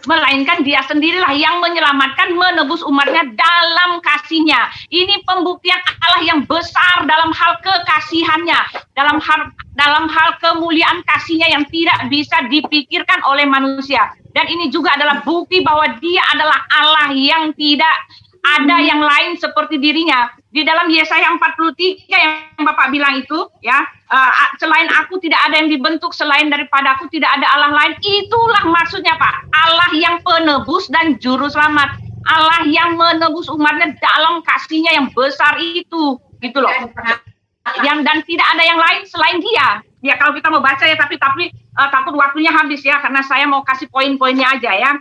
melainkan dia sendirilah yang menyelamatkan, menebus umatnya dalam kasihnya. Ini pembuktian Allah yang besar dalam hal kekasihannya, dalam hal kemuliaan kasihnya yang tidak bisa dipikirkan oleh manusia. Dan ini juga adalah bukti bahwa dia adalah Allah yang tidak ada yang lain seperti dirinya. Di dalam Yesaya 43 yang Bapak bilang itu, ya, selain aku tidak ada yang dibentuk, selain daripada aku tidak ada Allah lain. Itulah maksudnya, Pak. Allah yang penebus dan juru selamat. Allah yang menebus umatnya dalam kasihnya yang besar itu, gitu loh. Dan tidak ada yang lain selain dia. Ya kalau kita mau baca ya, tapi takut waktunya habis ya, karena saya mau kasih poin-poinnya aja ya.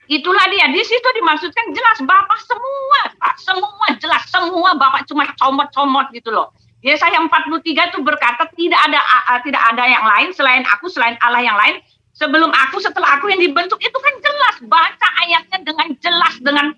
Itulah dia, di situ dimaksudkan jelas Bapak semua, Pak, semua jelas, semua Bapak cuma comot-comot gitu loh. Yesaya 43 itu berkata tidak ada yang lain selain aku, selain Allah yang lain. Sebelum aku, setelah aku yang dibentuk, itu kan jelas, baca ayatnya dengan jelas, dengan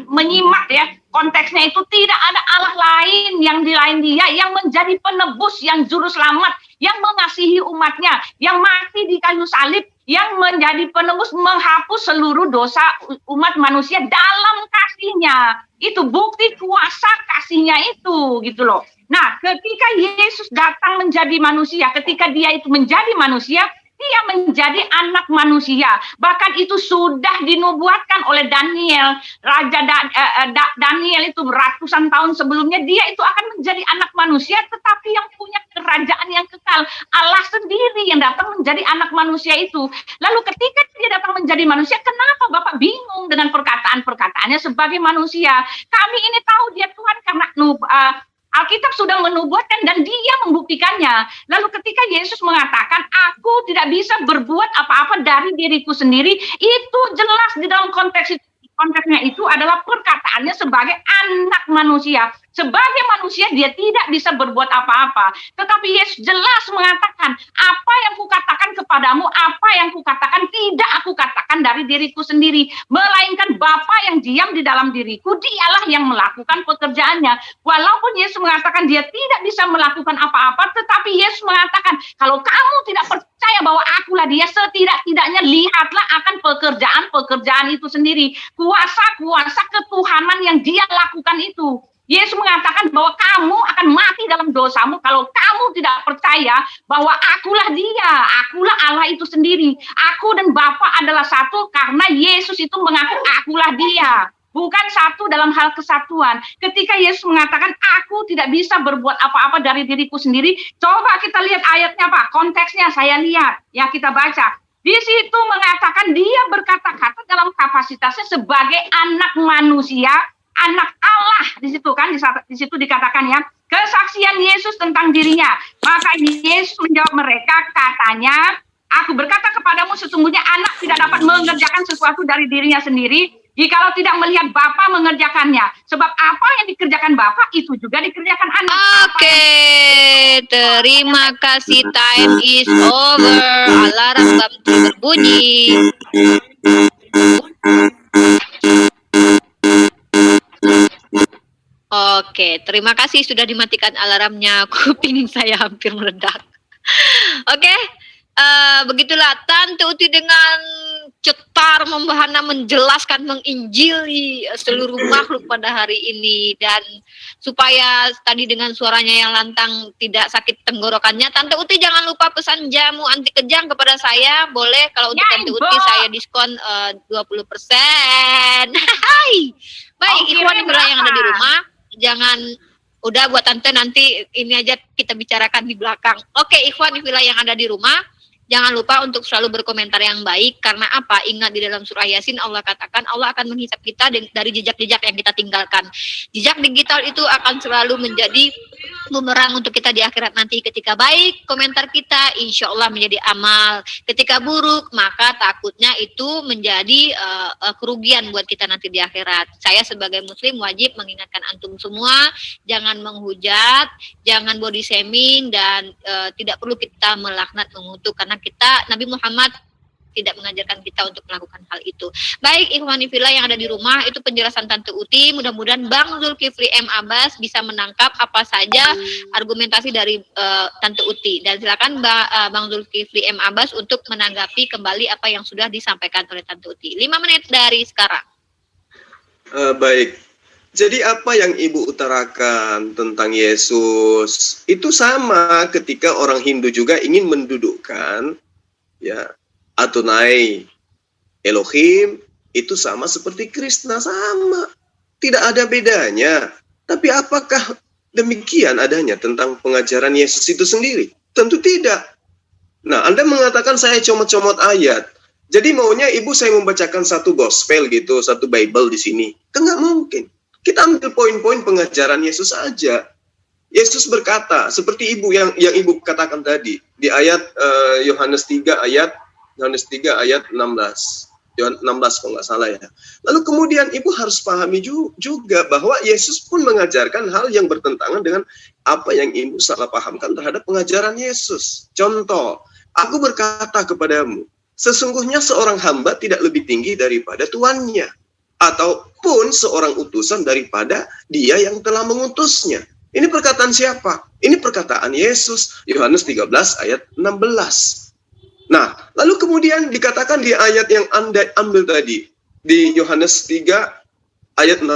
menyimak ya, konteksnya itu tidak ada Allah lain yang di lain dia, yang menjadi penebus, yang juru selamat, yang mengasihi umatnya, yang mati di kayu salib, yang menjadi penebus, menghapus seluruh dosa umat manusia dalam kasihnya. Itu bukti kuasa kasihnya itu, gitu loh. Nah, ketika Yesus datang menjadi manusia, ketika dia itu menjadi manusia, dia menjadi anak manusia. Bahkan itu sudah dinubuatkan oleh Daniel. Raja Daniel itu ratusan tahun sebelumnya, dia itu akan menjadi anak manusia, tetapi yang punya kerajaan yang kekal. Allah sendiri yang datang menjadi anak manusia itu. Lalu ketika dia datang menjadi manusia, kenapa Bapak bingung dengan perkataan-perkataannya sebagai manusia? Kami ini tahu dia Tuhan karena Alkitab sudah menubuatkan dan dia membuktikannya. Lalu ketika Yesus mengatakan, aku tidak bisa berbuat apa-apa dari diriku sendiri, itu jelas di dalam konteksnya itu adalah perkataannya sebagai anak manusia. Sebagai manusia dia tidak bisa berbuat apa-apa. Tetapi Yesus jelas mengatakan, apa yang kukatakan kepadamu, apa yang kukatakan tidak aku katakan dari diriku sendiri. Melainkan Bapa yang diam di dalam diriku, dialah yang melakukan pekerjaannya. Walaupun Yesus mengatakan dia tidak bisa melakukan apa-apa, tetapi Yesus mengatakan, kalau kamu tidak percaya bahwa akulah dia, setidak-tidaknya lihatlah akan pekerjaan-pekerjaan itu sendiri. Kuasa-kuasa ketuhanan yang dia lakukan itu. Yesus mengatakan bahwa kamu akan mati dalam dosamu kalau kamu tidak percaya bahwa akulah dia, akulah Allah itu sendiri. Aku dan Bapa adalah satu karena Yesus itu mengaku akulah dia. Bukan satu dalam hal kesatuan. Ketika Yesus mengatakan aku tidak bisa berbuat apa-apa dari diriku sendiri, coba kita lihat ayatnya Pak, konteksnya saya lihat, ya kita baca. Di situ mengatakan dia berkata-kata dalam kapasitasnya sebagai anak manusia, anak Allah. Di situ kan, di situ dikatakan ya, kesaksian Yesus tentang dirinya. Maka Yesus menjawab mereka, katanya, aku berkata kepadamu sesungguhnya anak tidak dapat mengerjakan sesuatu dari dirinya sendiri, jikalau tidak melihat Bapa mengerjakannya. Sebab apa yang dikerjakan Bapa itu juga dikerjakan anak. Oke, terima kasih. Time is over. Alarm berbunyi. Oke, terima kasih sudah dimatikan alarmnya. Kuping saya hampir meledak. Oke, begitulah Tante Uti dengan cetar membahana, menjelaskan, menginjili seluruh makhluk pada hari ini. Dan supaya tadi dengan suaranya yang lantang tidak sakit tenggorokannya, Tante Uti jangan lupa pesan jamu anti kejang kepada saya. Boleh kalau untuk Ya, Tante Ibu. Uti saya diskon 20%. Hai. Baik, Ikhwan yang ada di rumah, jangan udah buat Tante nanti ini aja kita bicarakan di belakang. Oke, Ikhwan yang ada di rumah, Jangan lupa untuk selalu berkomentar yang baik, karena apa? Ingat di dalam surah Yasin Allah katakan Allah akan menghisap kita dari jejak-jejak yang kita tinggalkan. Jejak digital itu akan selalu menjadi bumerang untuk kita di akhirat nanti. Ketika baik, komentar kita insya Allah menjadi amal. Ketika buruk, maka takutnya itu menjadi kerugian buat kita nanti di akhirat. Saya sebagai muslim wajib mengingatkan antum semua, jangan menghujat, jangan body shaming, dan tidak perlu kita melaknat, mengutuk, karena kita, Nabi Muhammad tidak mengajarkan kita untuk melakukan hal itu. Baik, ikhwani fillah yang ada di rumah, itu penjelasan Tante Uti. Mudah-mudahan Bang Zulkifli M. Abbas bisa menangkap apa saja argumentasi dari Tante Uti. Dan silakan Bang Zulkifli M. Abbas untuk menanggapi kembali apa yang sudah disampaikan oleh Tante Uti. 5 menit dari sekarang. Baik. Jadi apa yang Ibu utarakan tentang Yesus itu sama ketika orang Hindu juga ingin mendudukkan ya Adonai Elohim, itu sama seperti Krishna, sama. Tidak ada bedanya. Tapi apakah demikian adanya tentang pengajaran Yesus itu sendiri? Tentu tidak. Nah, Anda mengatakan saya comot-comot ayat. Jadi maunya Ibu saya membacakan satu gospel gitu, satu Bible di sini. Kan nggak mungkin. Kita ambil poin-poin pengajaran Yesus saja. Yesus berkata, seperti Ibu yang Ibu katakan tadi, di ayat Yohanes 3 ayat 16. Yohanes 16 kalau nggak salah ya. Lalu kemudian Ibu harus pahami juga bahwa Yesus pun mengajarkan hal yang bertentangan dengan apa yang Ibu salah pahamkan terhadap pengajaran Yesus. Contoh, aku berkata kepadamu, sesungguhnya seorang hamba tidak lebih tinggi daripada tuannya, ataupun seorang utusan daripada dia yang telah mengutusnya. Ini perkataan siapa? Ini perkataan Yesus, Yohanes 13 ayat 16. Nah, lalu kemudian dikatakan di ayat yang Anda ambil tadi, di Yohanes 3 ayat 16.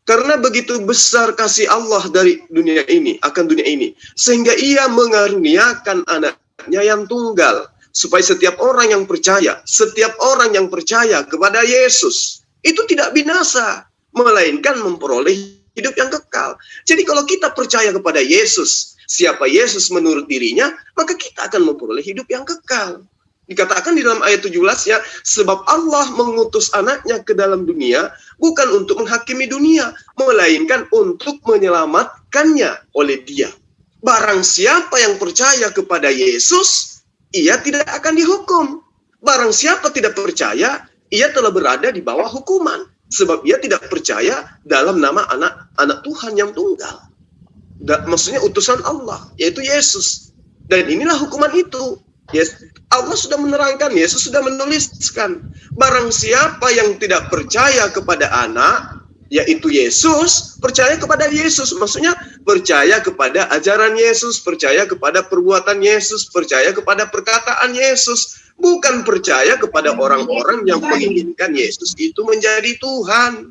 Karena begitu besar kasih Allah dari dunia ini, akan dunia ini, sehingga ia mengaruniakan anaknya yang tunggal, supaya setiap orang yang percaya kepada Yesus, itu tidak binasa, melainkan memperoleh hidup yang kekal. Jadi kalau kita percaya kepada Yesus, siapa Yesus menurut dirinya, maka kita akan memperoleh hidup yang kekal. Dikatakan di dalam ayat 17 ya, sebab Allah mengutus anaknya ke dalam dunia, bukan untuk menghakimi dunia, melainkan untuk menyelamatkannya oleh dia. Barang siapa yang percaya kepada Yesus, ia tidak akan dihukum. Barang siapa tidak percaya, ia telah berada di bawah hukuman, sebab ia tidak percaya dalam nama anak Tuhan yang tunggal. Maksudnya utusan Allah, yaitu Yesus. Dan inilah hukuman itu. Allah sudah menerangkan, Yesus sudah menuliskan, barang siapa yang tidak percaya kepada anak, yaitu Yesus, percaya kepada Yesus. Maksudnya percaya kepada ajaran Yesus, percaya kepada perbuatan Yesus, percaya kepada perkataan Yesus. Bukan percaya kepada orang-orang yang menginginkan Yesus itu menjadi Tuhan,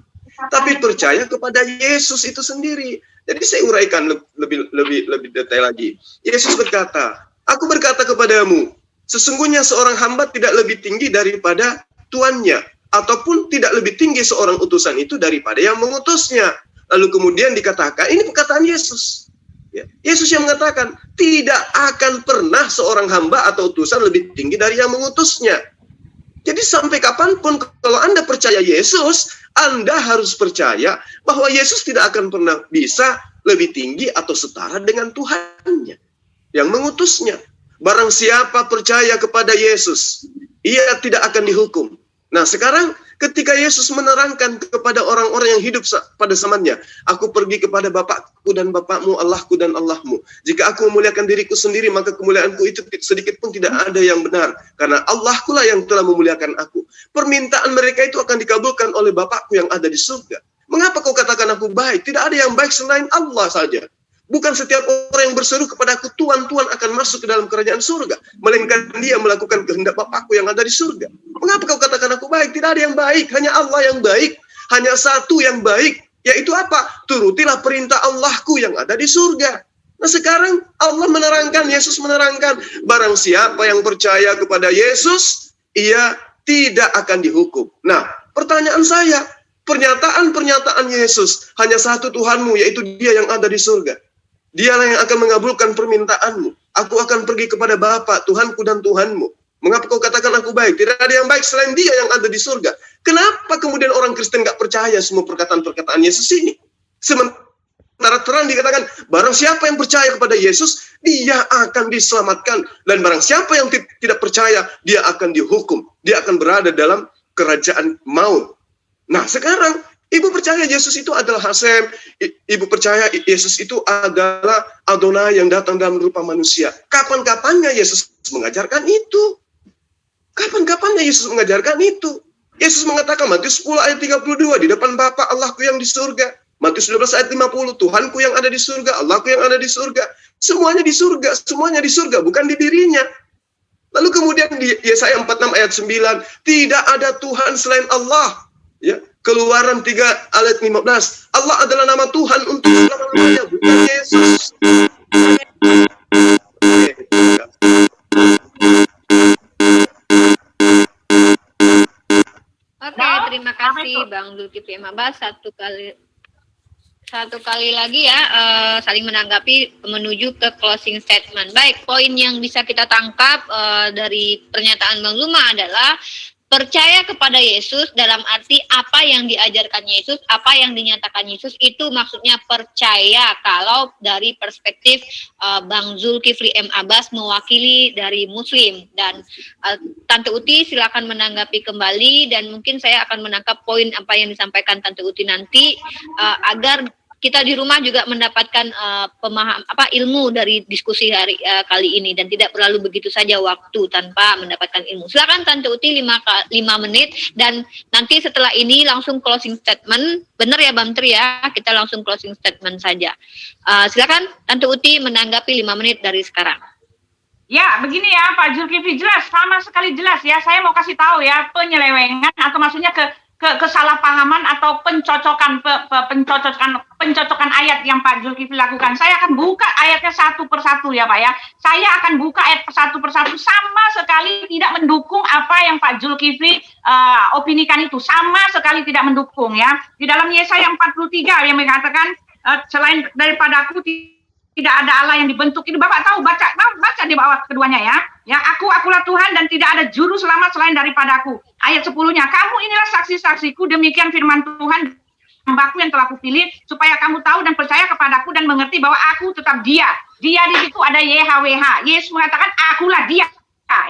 tapi percaya kepada Yesus itu sendiri. Jadi saya uraikan lebih detail lagi. Yesus berkata, aku berkata kepadamu, sesungguhnya seorang hamba tidak lebih tinggi daripada tuannya, ataupun tidak lebih tinggi seorang utusan itu daripada yang mengutusnya. Lalu kemudian dikatakan, ini perkataan Yesus. Ya. Yesus yang mengatakan, tidak akan pernah seorang hamba atau utusan lebih tinggi dari yang mengutusnya. Jadi sampai kapanpun kalau Anda percaya Yesus, Anda harus percaya bahwa Yesus tidak akan pernah bisa lebih tinggi atau setara dengan Tuhannya yang mengutusnya. Barang siapa percaya kepada Yesus, ia tidak akan dihukum. Nah sekarang ketika Yesus menerangkan kepada orang-orang yang hidup pada zamannya, aku pergi kepada Bapakku dan Bapakmu, Allahku dan Allahmu. Jika aku memuliakan diriku sendiri, maka kemuliaanku itu sedikit pun tidak ada yang benar. Karena Allahku lah yang telah memuliakan aku. Permintaan mereka itu akan dikabulkan oleh Bapakku yang ada di surga. Mengapa kau katakan aku baik? Tidak ada yang baik selain Allah saja. Bukan setiap orang yang berseru kepadaku, Tuhan, Tuhan akan masuk ke dalam kerajaan surga. Melainkan dia melakukan kehendak Bapakku yang ada di surga. Mengapa kau katakan aku baik? Tidak ada yang baik, hanya Allah yang baik. Hanya satu yang baik, yaitu apa? Turutilah perintah Allahku yang ada di surga. Nah sekarang Allah menerangkan, Yesus menerangkan, barang siapa yang percaya kepada Yesus, ia tidak akan dihukum. Nah pertanyaan saya, pernyataan Yesus, hanya satu Tuhanmu, yaitu dia yang ada di surga. Dialah yang akan mengabulkan permintaanmu. Aku akan pergi kepada Bapa, Tuhanku dan Tuhanmu. Mengapa kau katakan aku baik? Tidak ada yang baik selain Dia yang ada di surga. Kenapa kemudian orang Kristen nggak percaya semua perkataan-perkataan Yesus ini? Sementara terang dikatakan, barang siapa yang percaya kepada Yesus, dia akan diselamatkan. Dan barang siapa yang tidak percaya, dia akan dihukum. Dia akan berada dalam kerajaan maut. Nah, sekarang ibu percaya Yesus itu adalah Hasem. Ibu percaya Yesus itu adalah Adonai yang datang dalam rupa manusia. Kapan-kapannya Yesus mengajarkan itu? Kapan-kapannya Yesus mengajarkan itu? Yesus mengatakan Matius 10 ayat 32, di depan Bapa Allahku yang di surga. Matius 12 ayat 50, Tuhanku yang ada di surga, Allahku yang ada di surga. Semuanya di surga, bukan di dirinya. Lalu kemudian di Yesaya 46 ayat 9, tidak ada Tuhan selain Allah. Ya, Keluaran 3 ayat 15, Allah adalah nama Tuhan untuk selama-lamanya, bukan Yesus. Oke, terima kasih Bang Zulkifli M. Abbas. Satu kali lagi ya, saling menanggapi menuju ke closing statement. Baik, poin yang bisa kita tangkap dari pernyataan Bang Zuma adalah percaya kepada Yesus dalam arti apa yang diajarkan Yesus, apa yang dinyatakan Yesus, itu maksudnya percaya. Kalau dari perspektif Bang Zulkifli M. Abbas mewakili dari Muslim. Dan Tante Uti silakan menanggapi kembali, dan mungkin saya akan menangkap poin apa yang disampaikan Tante Uti nanti, agar kita di rumah juga mendapatkan ilmu dari diskusi kali ini, dan tidak terlalu begitu saja waktu tanpa mendapatkan ilmu. Silakan Tante Uti 5 menit, dan nanti setelah ini langsung closing statement. Benar ya Bang Tri ya, kita langsung closing statement saja. Silakan Tante Uti menanggapi 5 menit dari sekarang. Ya, begini ya Pak Zulkifli, jelas, sama sekali jelas ya. Saya mau kasih tahu ya, penyelewengan atau maksudnya kesalahpahaman atau pencocokan ayat yang Pak Zulkifli lakukan. Saya akan buka ayatnya satu persatu ya Pak ya. Saya akan buka ayat satu persatu, sama sekali tidak mendukung apa yang Pak Zulkifli opinikan itu. Sama sekali tidak mendukung ya. Di dalam Yesaya 43 yang mengatakan selain daripada aku tidak ada Allah yang dibentuk. Ini Bapak tahu, baca di bawah keduanya ya. Ya, akulah Tuhan dan tidak ada juru selamat selain daripadaku. Ayat 10-nya, kamu inilah saksi-saksiku, demikian firman Tuhan hambaku yang telah kupilih, supaya kamu tahu dan percaya kepadaku dan mengerti bahwa aku tetap Dia. Dia di situ ada YHWH. Yesus mengatakan akulah Dia.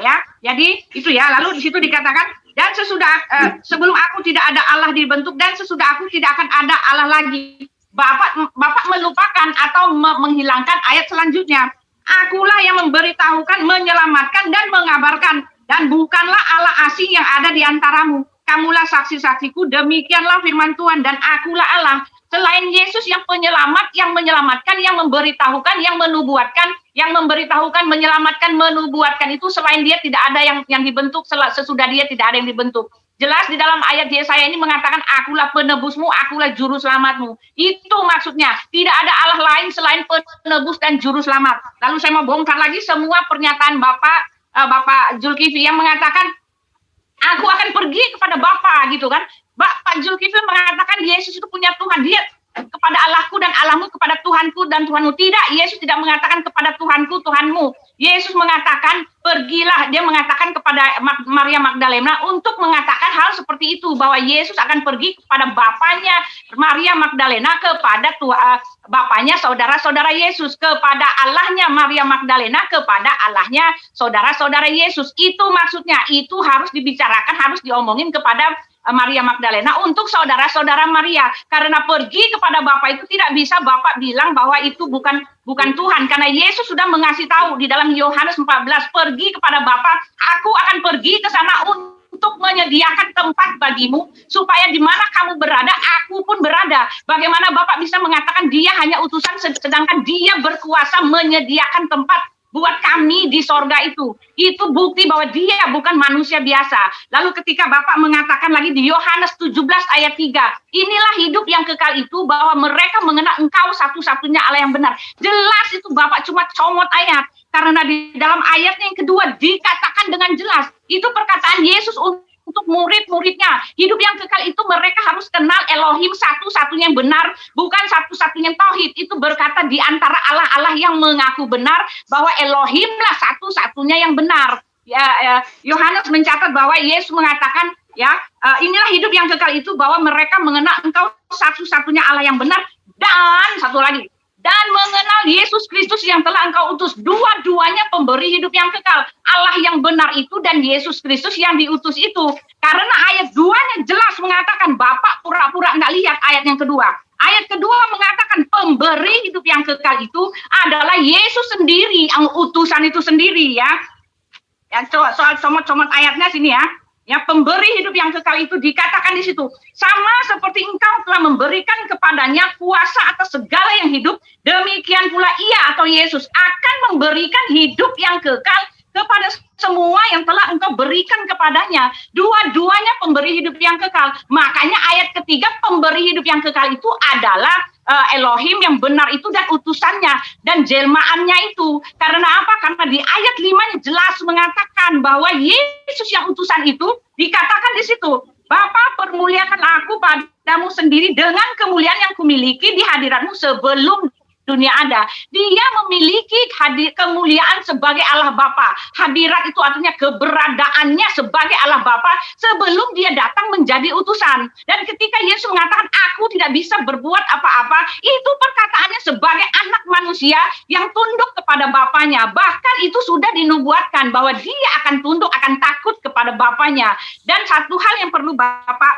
Ya, jadi itu ya. Lalu di situ dikatakan, dan sebelum aku tidak ada Allah dibentuk, dan sesudah aku tidak akan ada Allah lagi. Bapak melupakan atau menghilangkan ayat selanjutnya. Akulah yang memberitahukan, menyelamatkan, dan mengabarkan. Dan bukanlah Allah asing yang ada di antaramu. Kamulah saksi-saksiku, demikianlah firman Tuhan. Dan akulah Allah. Selain Yesus yang penyelamat, yang menyelamatkan, yang memberitahukan, yang menubuatkan, yang memberitahukan, menyelamatkan, menubuatkan, itu selain Dia tidak ada yang dibentuk, sesudah Dia tidak ada yang dibentuk. Jelas di dalam ayat Yesaya ini mengatakan akulah penebusmu, akulah juru selamatmu. Itu maksudnya. Tidak ada Allah lain selain penebus dan juru selamat. Lalu saya mau bongkar lagi semua pernyataan Bapak Zulkifli yang mengatakan aku akan pergi kepada Bapa gitu kan. Pak Zulkifli mengatakan Yesus itu punya Tuhan. Dia kepada Allahku dan Allahmu, kepada Tuhanku dan Tuhanmu. Tidak, Yesus tidak mengatakan kepada Tuhanku, Tuhanmu. Yesus mengatakan, pergilah. Dia mengatakan kepada Maria Magdalena untuk mengatakan hal seperti itu, bahwa Yesus akan pergi kepada bapaknya Maria Magdalena, kepada bapaknya saudara-saudara Yesus, kepada Allahnya Maria Magdalena, kepada Allahnya saudara-saudara Yesus. Itu maksudnya, itu harus dibicarakan, harus diomongin kepada Maria Magdalena untuk saudara-saudara Maria. Karena pergi kepada Bapa itu tidak bisa Bapak bilang bahwa itu bukan Tuhan. Karena Yesus sudah mengasih tahu di dalam Yohanes 14, pergi kepada Bapa, aku akan pergi ke sana untuk menyediakan tempat bagimu, supaya di mana kamu berada, aku pun berada. Bagaimana Bapak bisa mengatakan Dia hanya utusan, sedangkan Dia berkuasa menyediakan tempat buat kami di sorga itu. Itu bukti bahwa Dia bukan manusia biasa. Lalu ketika Bapak mengatakan lagi di Yohanes 17 ayat 3, inilah hidup yang kekal itu, bahwa mereka mengenal Engkau satu-satunya Allah yang benar. Jelas itu Bapak cuma comot ayat. Karena di dalam ayatnya yang kedua dikatakan dengan jelas. Itu perkataan Yesus untuk untuk murid-muridnya. Hidup yang kekal itu mereka harus kenal Elohim satu-satunya yang benar, bukan satu-satunya tauhid. Itu berkata di antara Allah-Allah yang mengaku benar bahwa Elohimlah satu-satunya yang benar. Yohanes mencatat bahwa Yesus mengatakan, inilah hidup yang kekal itu, bahwa mereka mengenal Engkau satu-satunya Allah yang benar, dan satu lagi, dan mengenal Yesus Kristus yang telah Engkau utus. Dua-duanya pemberi hidup yang kekal. Allah yang benar itu dan Yesus Kristus yang diutus itu. Karena ayat 2-nya jelas mengatakan Bapa pura-pura nggak lihat ayat yang kedua. Ayat kedua mengatakan pemberi hidup yang kekal itu adalah Yesus sendiri, yang utusan itu sendiri ya. Soal comot-comot ayatnya sini ya. Ya, pemberi hidup yang kekal itu dikatakan di situ. Sama seperti Engkau telah memberikan kepadanya kuasa atas segala yang hidup, demikian pula Ia atau Yesus akan memberikan hidup yang kekal kepada semua yang telah Engkau berikan kepadanya. Dua-duanya pemberi hidup yang kekal. Makanya ayat ketiga, pemberi hidup yang kekal itu adalah Elohim yang benar itu dan utusannya dan jelmaannya itu. Karena apa? Karena di ayat 5-nya jelas mengatakan bahwa Yesus yang utusan itu dikatakan di situ, Bapa permuliakan aku padamu sendiri dengan kemuliaan yang kumiliki di hadiratmu sebelum dunia ada. Dia memiliki kemuliaan sebagai Allah Bapa. Hadirat itu artinya keberadaannya sebagai Allah Bapa sebelum dia datang menjadi utusan. Dan ketika Yesus mengatakan aku tidak bisa berbuat apa-apa, itu perkataannya sebagai anak manusia yang tunduk kepada Bapanya. Bahkan itu sudah dinubuatkan bahwa dia akan tunduk, akan takut kepada Bapanya. Dan satu hal yang perlu Pak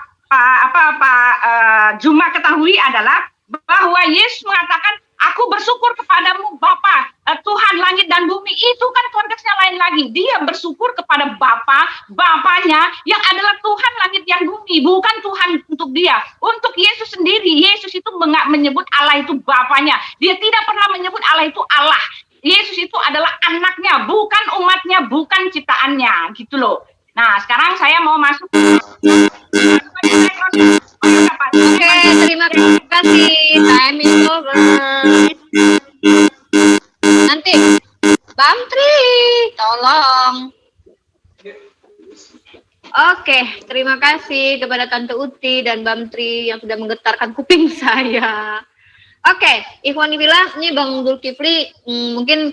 Juma ketahui adalah bahwa Yesus mengatakan aku bersyukur kepadamu Bapa, Tuhan langit dan bumi. Itu kan konteksnya lain lagi. Dia bersyukur kepada Bapanya yang adalah Tuhan langit dan bumi, bukan Tuhan untuk dia. Untuk Yesus sendiri, Yesus itu menyebut Allah itu Bapanya. Dia tidak pernah menyebut Allah itu Allah. Yesus itu adalah anaknya, bukan umatnya, bukan ciptaannya, gitu loh. Nah, sekarang saya mau masuk. Oke, terima kasih. Time is over. Nanti, Bang Tri, tolong. Oke, terima kasih kepada Tante Uti dan Bang Tri yang sudah menggetarkan kuping saya. Oke, Ikhwani bilang, ini Bang Zulkifli mungkin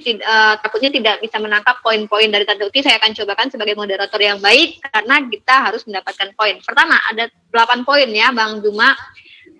takutnya tidak bisa menangkap poin-poin dari Tante Uti. Saya akan cobakan sebagai moderator yang baik, karena kita harus mendapatkan poin. Pertama, ada 8 poin ya Bang Juma.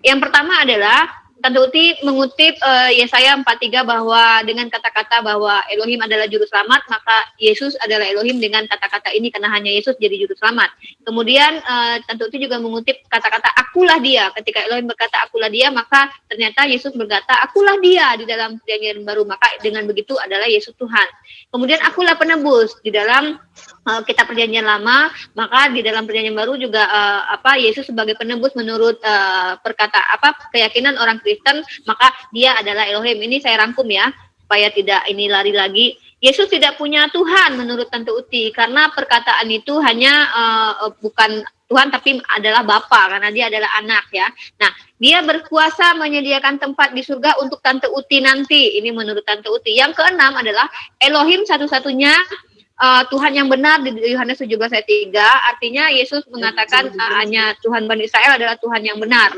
Yang pertama adalah, Tante Uti mengutip Yesaya 43 bahwa dengan kata-kata bahwa Elohim adalah juru selamat, maka Yesus adalah Elohim dengan kata-kata ini, karena hanya Yesus jadi juru selamat. Kemudian Tante Uti juga mengutip kata-kata akulah dia. Ketika Elohim berkata akulah dia, maka ternyata Yesus berkata akulah dia di dalam perjanjian baru. Maka dengan begitu adalah Yesus Tuhan. Kemudian akulah penebus di dalam kitab perjanjian lama, maka di dalam perjanjian baru juga Yesus sebagai penebus menurut keyakinan orang Kristen, maka dia adalah Elohim. Ini saya rangkum ya, supaya tidak ini lari lagi. Yesus tidak punya Tuhan menurut Tante Uti, karena perkataan itu hanya bukan Tuhan tapi adalah Bapa, karena dia adalah anak ya. Nah, dia berkuasa menyediakan tempat di surga untuk Tante Uti nanti. Ini menurut Tante Uti. Yang keenam adalah Elohim satu-satunya Tuhan yang benar di Yohanes 17 ayat 3. Artinya Yesus mengatakan hanya Tuhan Bani Israel adalah Tuhan yang benar.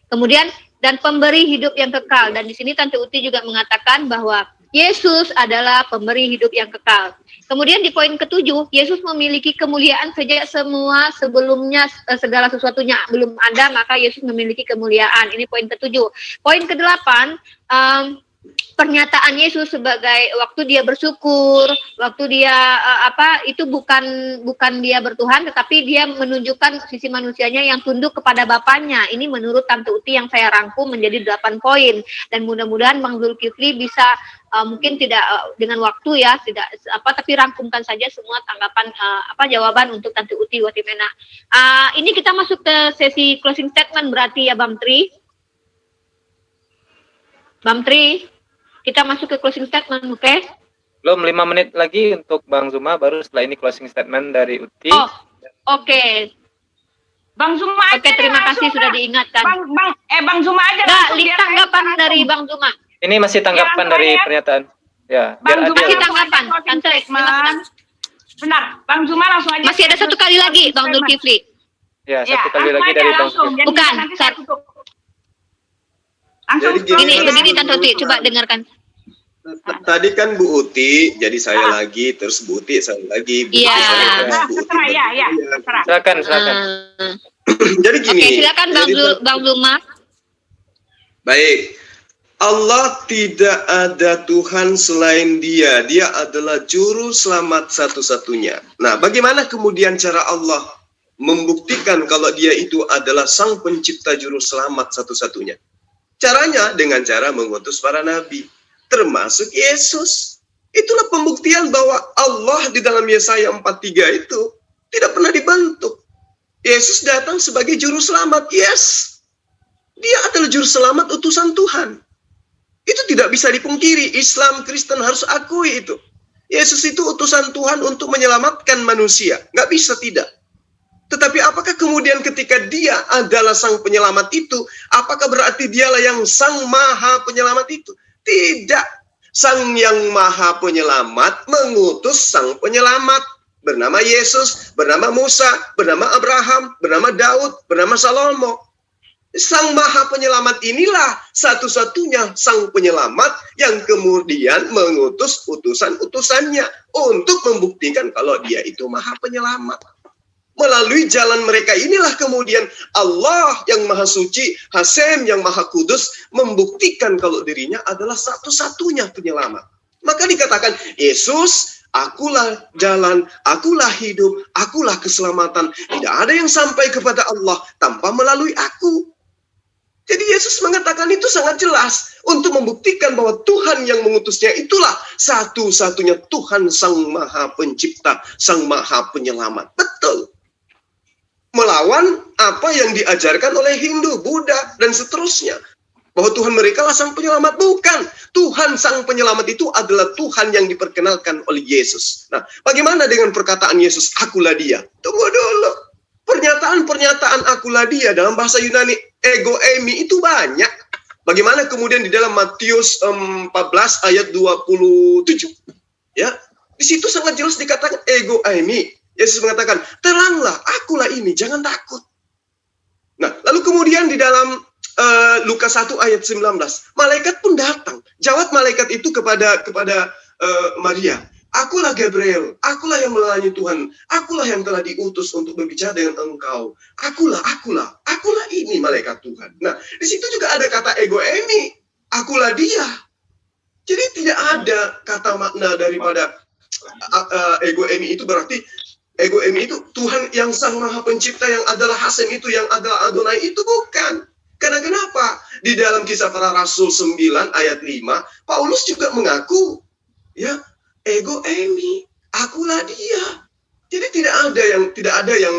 Kemudian dan pemberi hidup yang kekal. Dan di sini Tante Uti juga mengatakan bahwa Yesus adalah pemberi hidup yang kekal. Kemudian di poin ke-7, Yesus memiliki kemuliaan sejak semua sebelumnya segala sesuatunya belum ada, maka Yesus memiliki kemuliaan. Ini poin ke-7. Poin ke-8, pernyataan Yesus sebagai waktu dia bersyukur, waktu dia itu bukan dia bertuhan, tetapi dia menunjukkan sisi manusianya yang tunduk kepada Bapaknya. Ini menurut Tante Uti yang saya rangkum menjadi 8 poin, dan mudah-mudahan Bang Zulkifli bisa mungkin tidak dengan waktu ya, tidak tapi rangkumkan saja semua tanggapan jawaban untuk Tante Uti Watimena. Ini kita masuk ke sesi closing statement berarti ya Bang Tri. Bang Tri, kita masuk ke closing statement, oke? Okay? Belum, 5 menit lagi untuk Bang Zuma, baru setelah ini closing statement dari Uti. Oh, oke. Okay. Bang Zuma aja. Oke, terima kasih sudah diingatkan. Bang Zuma aja. Enggak, tanggapan dari Bang Zuma. Ini masih tanggapan dari pernyataan. Ya, Bang Zuma masih tanggapan. Benar, Bang Zuma langsung aja. Masih ada satu kali lagi, Bang Zulkifli. Ya, Ya, satu kali langsung lagi aja, dari Bang langsung. Sultan. Jadi Bukan, nanti saya tutup. Langsung Jadi gini, Begini, Mas, begini Tante Uti, coba dengarkan. Tadi kan Bu Uti, jadi saya Ah. lagi, terus Bu Uti saya lagi, Bu Iya. Uti saya lagi, Nah, Bu Uti terserah ya, ya, berikutnya. terserah. Silakan, silakan. Jadi gini. Oke, silakan Bang jadi Bang Zulma. Baik. Allah tidak ada Tuhan selain Dia. Dia adalah juru selamat satu-satunya. Nah, bagaimana kemudian cara Allah membuktikan kalau Dia itu adalah sang pencipta juru selamat satu-satunya? Caranya dengan cara mengutus para nabi, termasuk Yesus. Itulah pembuktian bahwa Allah di dalam Yesaya 43 itu tidak pernah dibentuk. Yesus datang sebagai juru selamat. Yes. Dia adalah juru selamat utusan Tuhan. Itu tidak bisa dipungkiri. Islam, Kristen harus akui itu. Yesus itu utusan Tuhan untuk menyelamatkan manusia. Nggak bisa tidak. Tetapi apakah kemudian ketika dia adalah sang penyelamat itu, apakah berarti dialah yang sang maha penyelamat itu? Tidak. Sang yang maha penyelamat mengutus sang penyelamat. Bernama Yesus, bernama Musa, bernama Abraham, bernama Daud, bernama Salomo. Sang maha penyelamat inilah satu-satunya sang penyelamat yang kemudian mengutus utusan-utusannya untuk membuktikan kalau dia itu maha penyelamat. Melalui jalan mereka inilah kemudian Allah yang maha suci, Hasem yang maha kudus, membuktikan kalau dirinya adalah satu-satunya penyelamat. Maka dikatakan, Yesus, akulah jalan, akulah hidup, akulah keselamatan. Tidak ada yang sampai kepada Allah tanpa melalui aku. Jadi Yesus mengatakan itu sangat jelas untuk membuktikan bahwa Tuhan yang mengutusnya itulah satu-satunya Tuhan sang maha pencipta, sang maha penyelamat. Betul. Melawan apa yang diajarkan oleh Hindu, Buddha, dan seterusnya. Bahwa Tuhan mereka lah sang penyelamat. Bukan. Tuhan sang penyelamat itu adalah Tuhan yang diperkenalkan oleh Yesus. Nah, bagaimana dengan perkataan Yesus, akulah dia? Tunggu dulu. Pernyataan-pernyataan akulah dia dalam bahasa Yunani, ego eimi, itu banyak. Bagaimana kemudian di dalam Matius 14 ayat 27. Ya, di situ sangat jelas dikatakan ego eimi. Yesus mengatakan, teranglah, akulah ini, jangan takut. Nah, lalu kemudian di dalam Lukas 1 ayat 19, malaikat pun datang. Jawab malaikat itu kepada Maria, akulah Gabriel, akulah yang melayani Tuhan, akulah yang telah diutus untuk berbicara dengan engkau. Akulah ini malaikat Tuhan. Nah, di situ juga ada kata ego eimi, akulah dia. Jadi tidak ada kata makna daripada ego eimi itu berarti ego eimi itu Tuhan yang sang maha pencipta yang adalah Hasem itu, yang adalah Adonai itu, bukan. Karena kenapa? Di dalam Kisah Para Rasul 9 ayat 5, Paulus juga mengaku, ya, ego eimi, akulah dia. Jadi tidak ada yang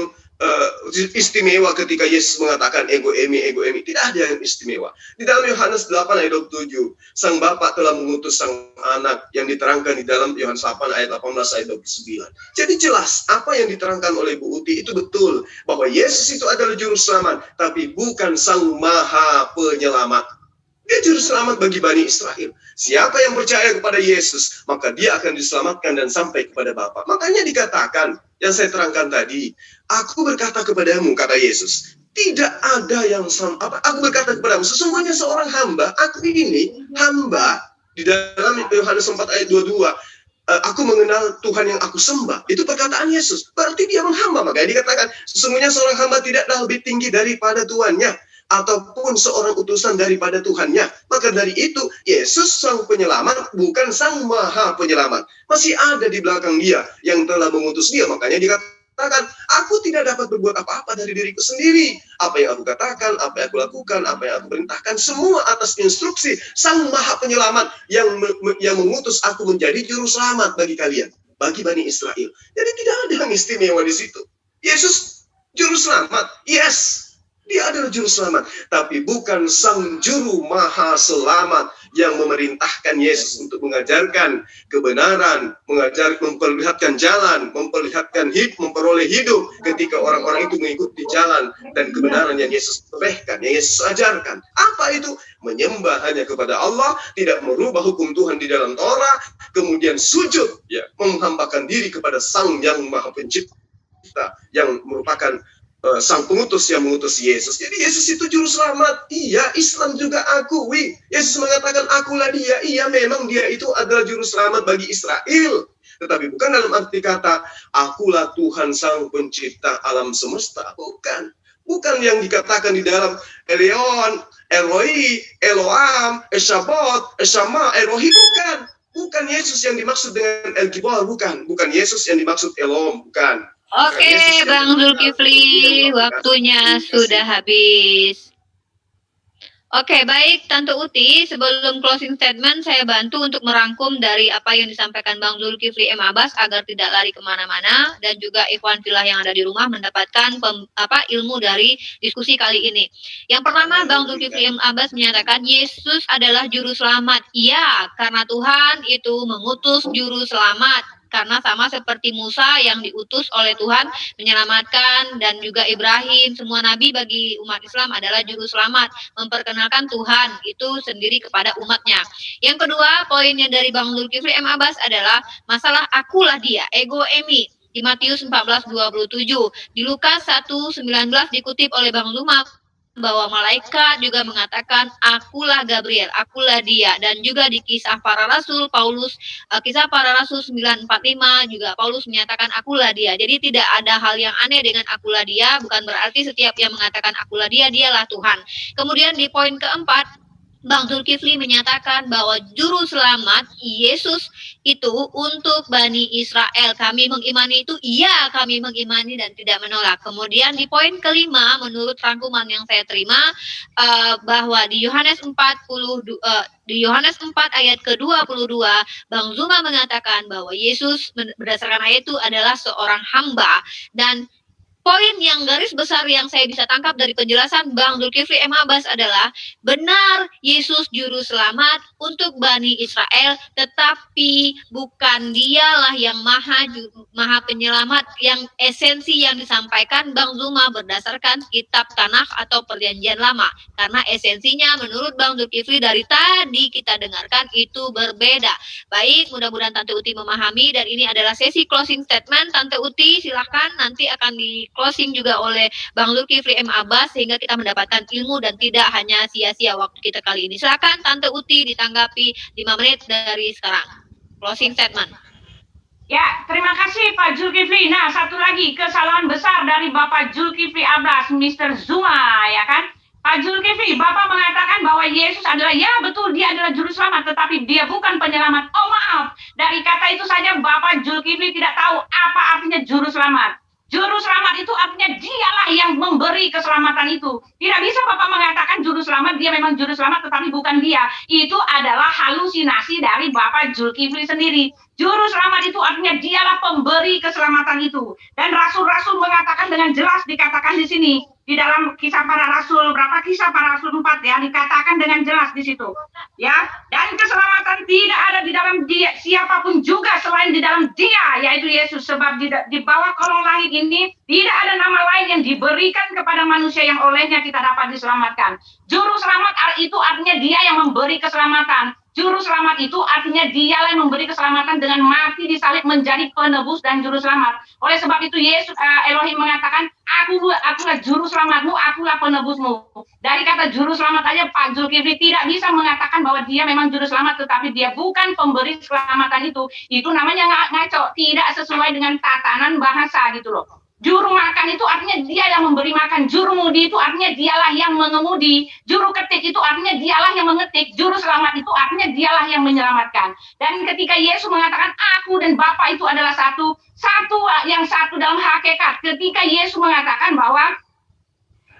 istimewa ketika Yesus mengatakan ego eimi. Tidak ada yang istimewa. Di dalam Yohanes 8 ayat 27, sang Bapa telah mengutus sang anak yang diterangkan di dalam Yohanes 8 ayat 18 ayat 29. Jadi jelas apa yang diterangkan oleh Bu Uti itu betul. Bahwa Yesus itu adalah juru selamat, tapi bukan sang maha penyelamat. Dia juru selamat bagi Bani Israel. Siapa yang percaya kepada Yesus, maka dia akan diselamatkan dan sampai kepada Bapa. Makanya dikatakan, yang saya terangkan tadi, aku berkata kepadamu, kata Yesus, tidak ada yang aku berkata kepadamu, sesungguhnya seorang hamba, aku ini hamba. Di dalam Yohanes 4 ayat 22, aku mengenal Tuhan yang aku sembah. Itu perkataan Yesus. Berarti dia menghamba. Makanya dikatakan, sesungguhnya seorang hamba tidaklah lebih tinggi daripada tuannya, ataupun seorang utusan daripada Tuhannya. Maka dari itu, Yesus sang penyelamat bukan sang maha penyelamat. Masih ada di belakang dia yang telah mengutus dia. Makanya dikatakan, aku tidak dapat berbuat apa-apa dari diriku sendiri. Apa yang aku katakan, apa yang aku lakukan, apa yang aku perintahkan, semua atas instruksi sang maha penyelamat yang mengutus aku menjadi juru selamat bagi kalian, bagi Bani Israel. Jadi tidak ada yang istimewa di situ. Yesus juru selamat, yes. Dia adalah juru selamat, tapi bukan sang juru maha selamat yang memerintahkan Yesus untuk mengajarkan kebenaran, memperlihatkan jalan, memperoleh hidup ketika orang-orang itu mengikuti jalan dan kebenaran yang Yesus torehkan, yang Yesus ajarkan. Apa itu? Menyembah hanya kepada Allah, tidak merubah hukum Tuhan di dalam Torah, kemudian sujud, ya, menghambakan diri kepada Sang yang Maha Pencipta, yang merupakan sang pengutus yang mengutus Yesus. Jadi Yesus itu juru selamat. Iya, Islam juga akui. Yesus mengatakan akulah dia. Iya, memang dia itu adalah juru selamat bagi Israel. Tetapi bukan dalam arti kata akulah Tuhan sang pencipta alam semesta. Bukan. Bukan yang dikatakan di dalam Elion, Eloi, Eloam, Eshabot, Eshama, Erohi. Bukan. Bukan Yesus yang dimaksud dengan El Gibor. Bukan. Bukan Yesus yang dimaksud Elom. Bukan. Oke, Bang Zulkifli, waktunya sudah habis. Oke, baik, Tante Uti, sebelum closing statement, saya bantu untuk merangkum dari apa yang disampaikan Bang Zulkifli M. Abbas agar tidak lari kemana-mana, dan juga Ikhwan Filah yang ada di rumah mendapatkan ilmu dari diskusi kali ini. Yang pertama, Bang Zulkifli M. Abbas menyatakan Yesus adalah juru selamat. Iya, karena Tuhan itu mengutus juru selamat. Karena sama seperti Musa yang diutus oleh Tuhan menyelamatkan, dan juga Ibrahim, semua nabi bagi umat Islam adalah juru selamat, memperkenalkan Tuhan itu sendiri kepada umatnya. Yang kedua, poinnya dari Bang Zulkifli M. Abbas adalah masalah akulah dia, ego emi, di Matius 14:27. Di Lukas 1:19 dikutip oleh Bang Zuma bahwa malaikat juga mengatakan akulah Gabriel, akulah dia. Dan juga di kisah para rasul kisah para rasul 9:45 juga Paulus menyatakan akulah dia. Jadi tidak ada hal yang aneh dengan akulah dia, bukan berarti setiap yang mengatakan akulah dia dialah Tuhan. Kemudian di poin keempat, Bang Zulkifli menyatakan bahwa juru selamat Yesus itu untuk Bani Israel. Kami mengimani itu, iya kami mengimani dan tidak menolak. Kemudian di poin kelima, menurut rangkuman yang saya terima, bahwa di Yohanes 4 ayat ke-22, Bang Zuma mengatakan bahwa Yesus berdasarkan ayat itu adalah seorang hamba. Dan poin yang garis besar yang saya bisa tangkap dari penjelasan Bang Zulkifli M. Abbas adalah benar Yesus juru selamat untuk Bani Israel, tetapi bukan dialah yang maha penyelamat, yang esensi yang disampaikan Bang Zuma berdasarkan kitab Tanakh atau Perjanjian Lama. Karena esensinya menurut Bang Zulkifli dari tadi kita dengarkan itu berbeda. Baik, mudah-mudahan Tante Uti memahami, dan ini adalah sesi closing statement. Tante Uti silahkan, nanti akan di closing juga oleh Bang Zulkifli M. Abbas sehingga kita mendapatkan ilmu dan tidak hanya sia-sia waktu kita kali ini. Silakan Tante Uti ditanggapi 5 menit dari sekarang. Closing statement. Ya, terima kasih Pak Zulkifli. Nah, satu lagi kesalahan besar dari Bapak Zulkifli Abbas, Mr. Zuma, ya kan? Pak Zulkifli, Bapak mengatakan bahwa Yesus adalah, ya betul, dia adalah juru selamat, tetapi dia bukan penyelamat. Oh maaf, dari kata itu saja Bapak Zulkifli tidak tahu apa artinya juru selamat. Juru selamat itu artinya dialah yang memberi keselamatan itu. Tidak bisa Bapak mengatakan juru selamat, dia memang juru selamat, tetapi bukan dia. Itu adalah halusinasi dari Bapak Zulkifli sendiri. Juru selamat itu artinya dialah pemberi keselamatan itu. Dan rasul-rasul mengatakan dengan jelas, dikatakan di sini. Di dalam kisah para rasul, berapa kisah para rasul 4 ya, dikatakan dengan jelas di situ. Ya, dan keselamatan tidak ada di dalam dia, siapapun juga selain di dalam dia, yaitu Yesus. Sebab di bawah kolong langit ini tidak ada nama lain yang diberikan kepada manusia yang olehnya kita dapat diselamatkan. Juru selamat itu artinya dia yang memberi keselamatan. Juru selamat itu artinya dialah yang memberi keselamatan dengan mati di salib menjadi penebus dan juru selamat. Oleh sebab itu Yesus Elohim mengatakan, akulah juru selamatmu, akulah penebusmu. Dari kata juru selamat aja Pak Zulkifli tidak bisa mengatakan bahwa dia memang juru selamat, tetapi dia bukan pemberi keselamatan itu. Itu namanya ngaco, tidak sesuai dengan tatanan bahasa gitu loh. Juru makan itu artinya dia yang memberi makan. Juru mudi itu artinya dialah yang mengemudi. Juru ketik itu artinya dialah yang mengetik. Juru selamat itu artinya dialah yang menyelamatkan. Dan ketika Yesus mengatakan aku dan Bapa itu adalah satu dalam hakikat. Ketika Yesus mengatakan bahwa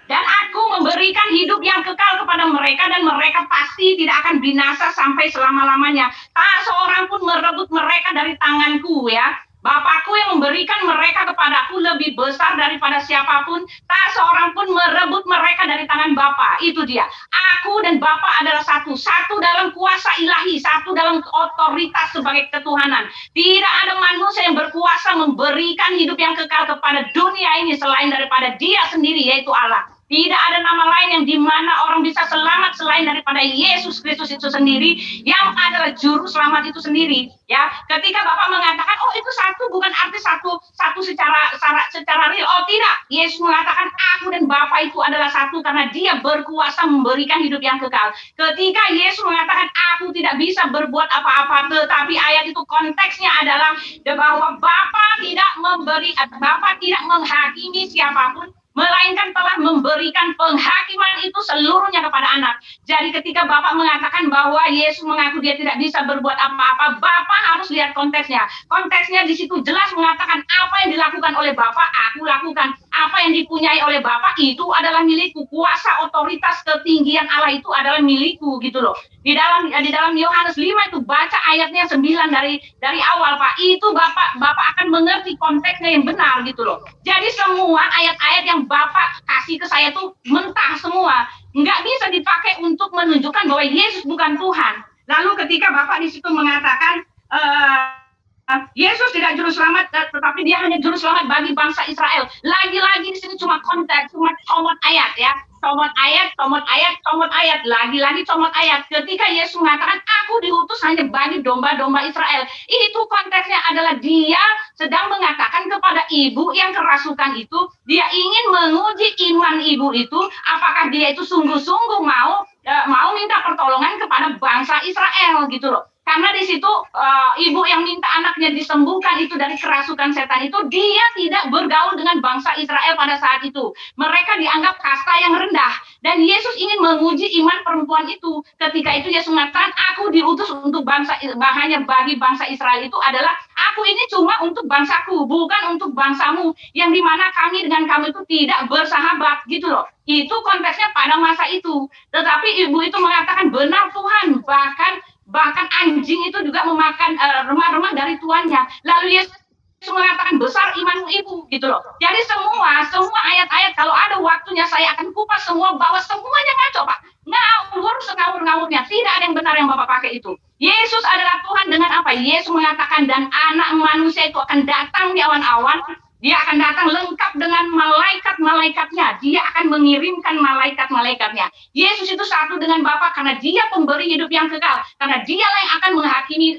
dan aku memberikan hidup yang kekal kepada mereka, dan mereka pasti tidak akan binasa sampai selama-lamanya. Tak seorang pun merebut mereka dari tanganku, ya. Bapakku yang memberikan mereka kepadaku lebih besar daripada siapapun. Tak seorang pun merebut mereka dari tangan Bapa. Itu dia. Aku dan Bapa adalah satu. Satu dalam kuasa ilahi. Satu dalam otoritas sebagai ketuhanan. Tidak ada manusia yang berkuasa memberikan hidup yang kekal kepada dunia ini selain daripada Dia sendiri, yaitu Allah. Tidak ada nama lain yang dimana orang bisa selamat selain daripada Yesus Kristus itu sendiri, yang adalah juru selamat itu sendiri. Ya, ketika Bapak mengatakan, oh itu satu, bukan arti satu satu secara real. Oh tidak, Yesus mengatakan aku dan Bapa itu adalah satu karena dia berkuasa memberikan hidup yang kekal. Ketika Yesus mengatakan aku tidak bisa berbuat apa-apa, tetapi ayat itu konteksnya adalah bahwa Bapa tidak menghakimi siapapun, melainkan telah memberikan penghakiman itu seluruhnya kepada anak. Jadi ketika Bapak mengatakan bahwa Yesus mengaku dia tidak bisa berbuat apa-apa, Bapak harus lihat konteksnya. Konteksnya di situ jelas mengatakan apa yang dilakukan oleh Bapak, aku lakukan. Apa yang dipunyai oleh Bapak itu adalah milikku. Kuasa, otoritas, ketinggian Allah itu adalah milikku gitu loh. Di dalam Yohanes 5 itu baca ayatnya 9 dari awal Pak. Itu Bapak akan mengerti konteksnya yang benar gitu loh. Jadi semua ayat-ayat yang Bapak kasih ke saya tuh mentah semua. Nggak bisa dipakai untuk menunjukkan bahwa Yesus bukan Tuhan. Lalu ketika Bapak di situ mengatakan Yesus tidak juru selamat, tetapi dia hanya juru selamat bagi bangsa Israel. Lagi-lagi di sini cuma konteks, cuma comot ayat ya. Comot ayat, lagi-lagi comot ayat. Ketika Yesus mengatakan, aku diutus hanya bagi domba-domba Israel. Itu konteksnya adalah dia sedang mengatakan kepada ibu yang kerasukan itu, dia ingin menguji iman ibu itu, apakah dia itu sungguh-sungguh mau minta pertolongan kepada bangsa Israel gitu loh. Karena di situ ibu yang minta anaknya disembuhkan itu dari kerasukan setan itu, dia tidak bergaul dengan bangsa Israel pada saat itu. Mereka dianggap kasta yang rendah. Dan Yesus ingin menguji iman perempuan itu. Ketika itu Yesus mengatakan, aku diutus untuk hanya bagi bangsa Israel itu adalah, aku ini cuma untuk bangsaku, bukan untuk bangsamu. Yang dimana kami dengan kamu itu tidak bersahabat gitu loh. Itu konteksnya pada masa itu. Tetapi ibu itu mengatakan, benar Tuhan, bahkan anjing itu juga memakan remah-remah dari tuannya. Lalu Yesus mengatakan besar imanmu ibu gitu loh. Jadi semua ayat-ayat kalau ada waktunya saya akan kupas semua bahwa semuanya ngaco Pak. Ngawur sengawur-ngawurnya. Tidak ada yang benar yang Bapak pakai itu. Yesus adalah Tuhan dengan apa? Yesus mengatakan dan anak manusia itu akan datang di awan-awan. Dia akan datang lengkap dengan malaikat-malaikatnya. Dia akan mengirimkan malaikat-malaikatnya. Yesus itu satu dengan Bapa karena dia pemberi hidup yang kekal. Karena dialah yang akan menghakimi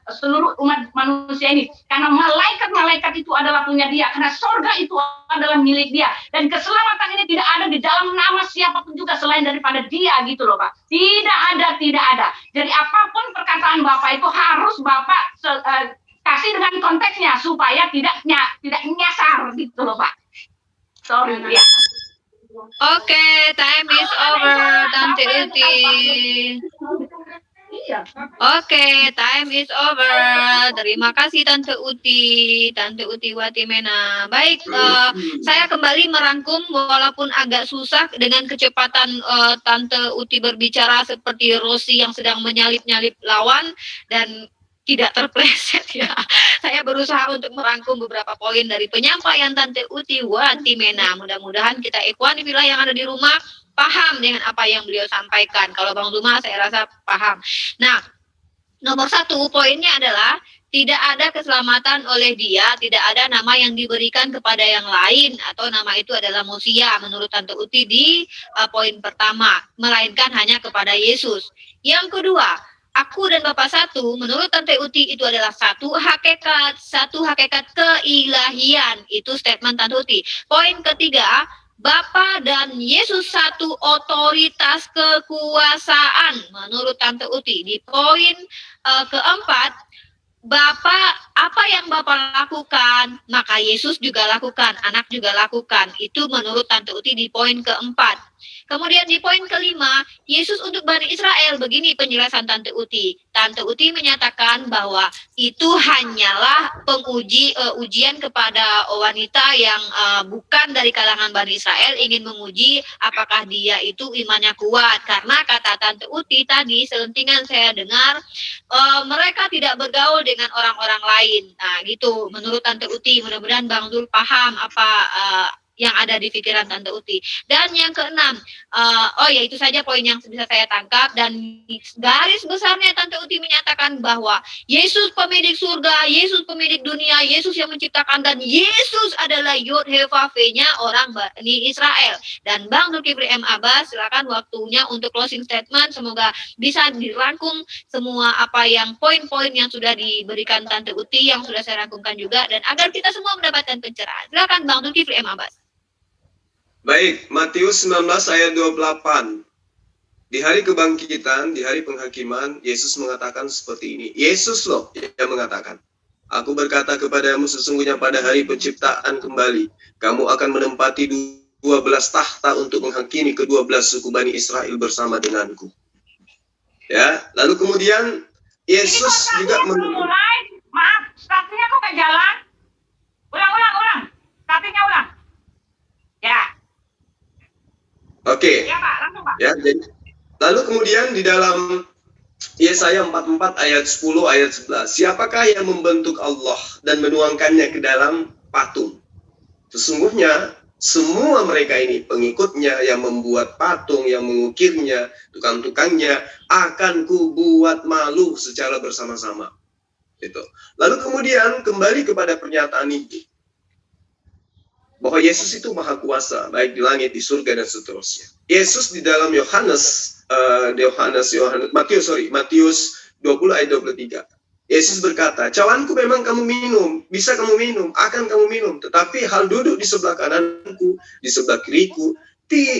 seluruh umat manusia ini. Karena malaikat-malaikat itu adalah punya dia. Karena sorga itu adalah milik dia. Dan keselamatan ini tidak ada di dalam nama siapapun juga selain daripada dia gitu loh Pak. Tidak ada. Jadi apapun perkataan Bapak itu harus Bapak kasih dengan konteksnya supaya tidak nyasar gitu loh Pak. Sorry ya. Oke, time is over, Tante Uti. Oke, time is over. Terima kasih Tante Uti Watimena. Baik, saya kembali merangkum walaupun agak susah dengan kecepatan Tante Uti berbicara seperti Rosi yang sedang menyalip-nyalip lawan dan tidak terpleset ya. Saya berusaha untuk merangkum beberapa poin dari penyampaian Tante Uti Watimena. Mudah-mudahan kita ikhwan yang ada di rumah paham dengan apa yang beliau sampaikan. Kalau Bang Duma saya rasa paham. Nah, nomor 1 poinnya adalah tidak ada keselamatan oleh dia, tidak ada nama yang diberikan kepada yang lain atau nama itu adalah Mosia menurut Tante Uti di poin pertama, melainkan hanya kepada Yesus. Yang kedua, aku dan Bapak satu, menurut Tante Uti itu adalah satu hakikat keilahian. Itu statement Tante Uti. Poin ketiga, Bapa dan Yesus satu otoritas kekuasaan menurut Tante Uti. Di poin keempat, apa yang Bapak lakukan, maka Yesus juga lakukan, anak juga lakukan. Itu menurut Tante Uti di poin keempat. Kemudian di poin kelima, Yesus untuk Bani Israel, begini penjelasan Tante Uti. Tante Uti menyatakan bahwa itu hanyalah ujian kepada wanita yang bukan dari kalangan Bani Israel, ingin menguji apakah dia itu imannya kuat. Karena kata Tante Uti tadi, selentingan saya dengar, mereka tidak bergaul dengan orang-orang lain. Nah gitu, menurut Tante Uti. Mudah-mudahan Bang Dul paham apa yang ada di pikiran Tante Uti. Dan yang keenam, ya itu saja poin yang bisa saya tangkap. Dan garis besarnya Tante Uti menyatakan bahwa Yesus pemilik surga, Yesus pemilik dunia, Yesus yang menciptakan, dan Yesus adalah Yod He Vav He-nya orang Bani Israel. Dan Bang Zulkifli M. Abbas, silakan waktunya untuk closing statement. Semoga bisa dirangkum semua apa yang poin-poin yang sudah diberikan Tante Uti, yang sudah saya rangkumkan juga, dan agar kita semua mendapatkan pencerahan. Silakan Bang Zulkifli M. Abbas. Baik, Matius 19 ayat 28. Di hari kebangkitan, di hari penghakiman, Yesus mengatakan seperti ini. Yesus loh yang mengatakan, aku berkata kepadamu sesungguhnya pada hari penciptaan kembali, kamu akan menempati 12 tahta untuk menghakimi ke-12 suku Bani Israel bersama denganku. Ya, lalu kemudian Yesus juga mulai. Maaf, startnya kok nggak jalan? Ulang. Startnya ulang. Ya. Oke. Ya Pak, langsung Pak. Ya, jadi, lalu kemudian di dalam Yesaya 44 ayat 10 ayat 11, siapakah yang membentuk Allah dan menuangkannya ke dalam patung? Sesungguhnya semua mereka ini pengikutnya yang membuat patung, yang mengukirnya, tukang-tukangnya akan kubuat malu secara bersama-sama. Gitu. Lalu kemudian kembali kepada pernyataan itu, bahwa Yesus itu maha kuasa, baik di langit, di surga, dan seterusnya. Yesus di dalam Matius 20 ayat 23. Yesus berkata, cawanku memang kamu minum, bisa kamu minum, akan kamu minum. Tetapi hal duduk di sebelah kananku, di sebelah kiriku,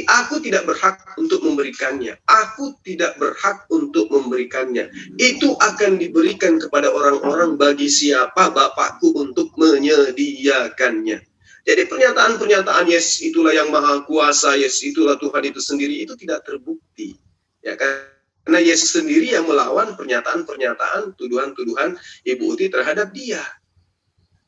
aku tidak berhak untuk memberikannya. Aku tidak berhak untuk memberikannya. Itu akan diberikan kepada orang-orang bagi siapa Bapakku untuk menyediakannya. Jadi pernyataan-pernyataan Yesus itulah yang maha kuasa, Yesus itulah Tuhan itu sendiri, itu tidak terbukti. Ya, karena Yesus sendiri yang melawan pernyataan-pernyataan, tuduhan-tuduhan Ibu Uti terhadap dia.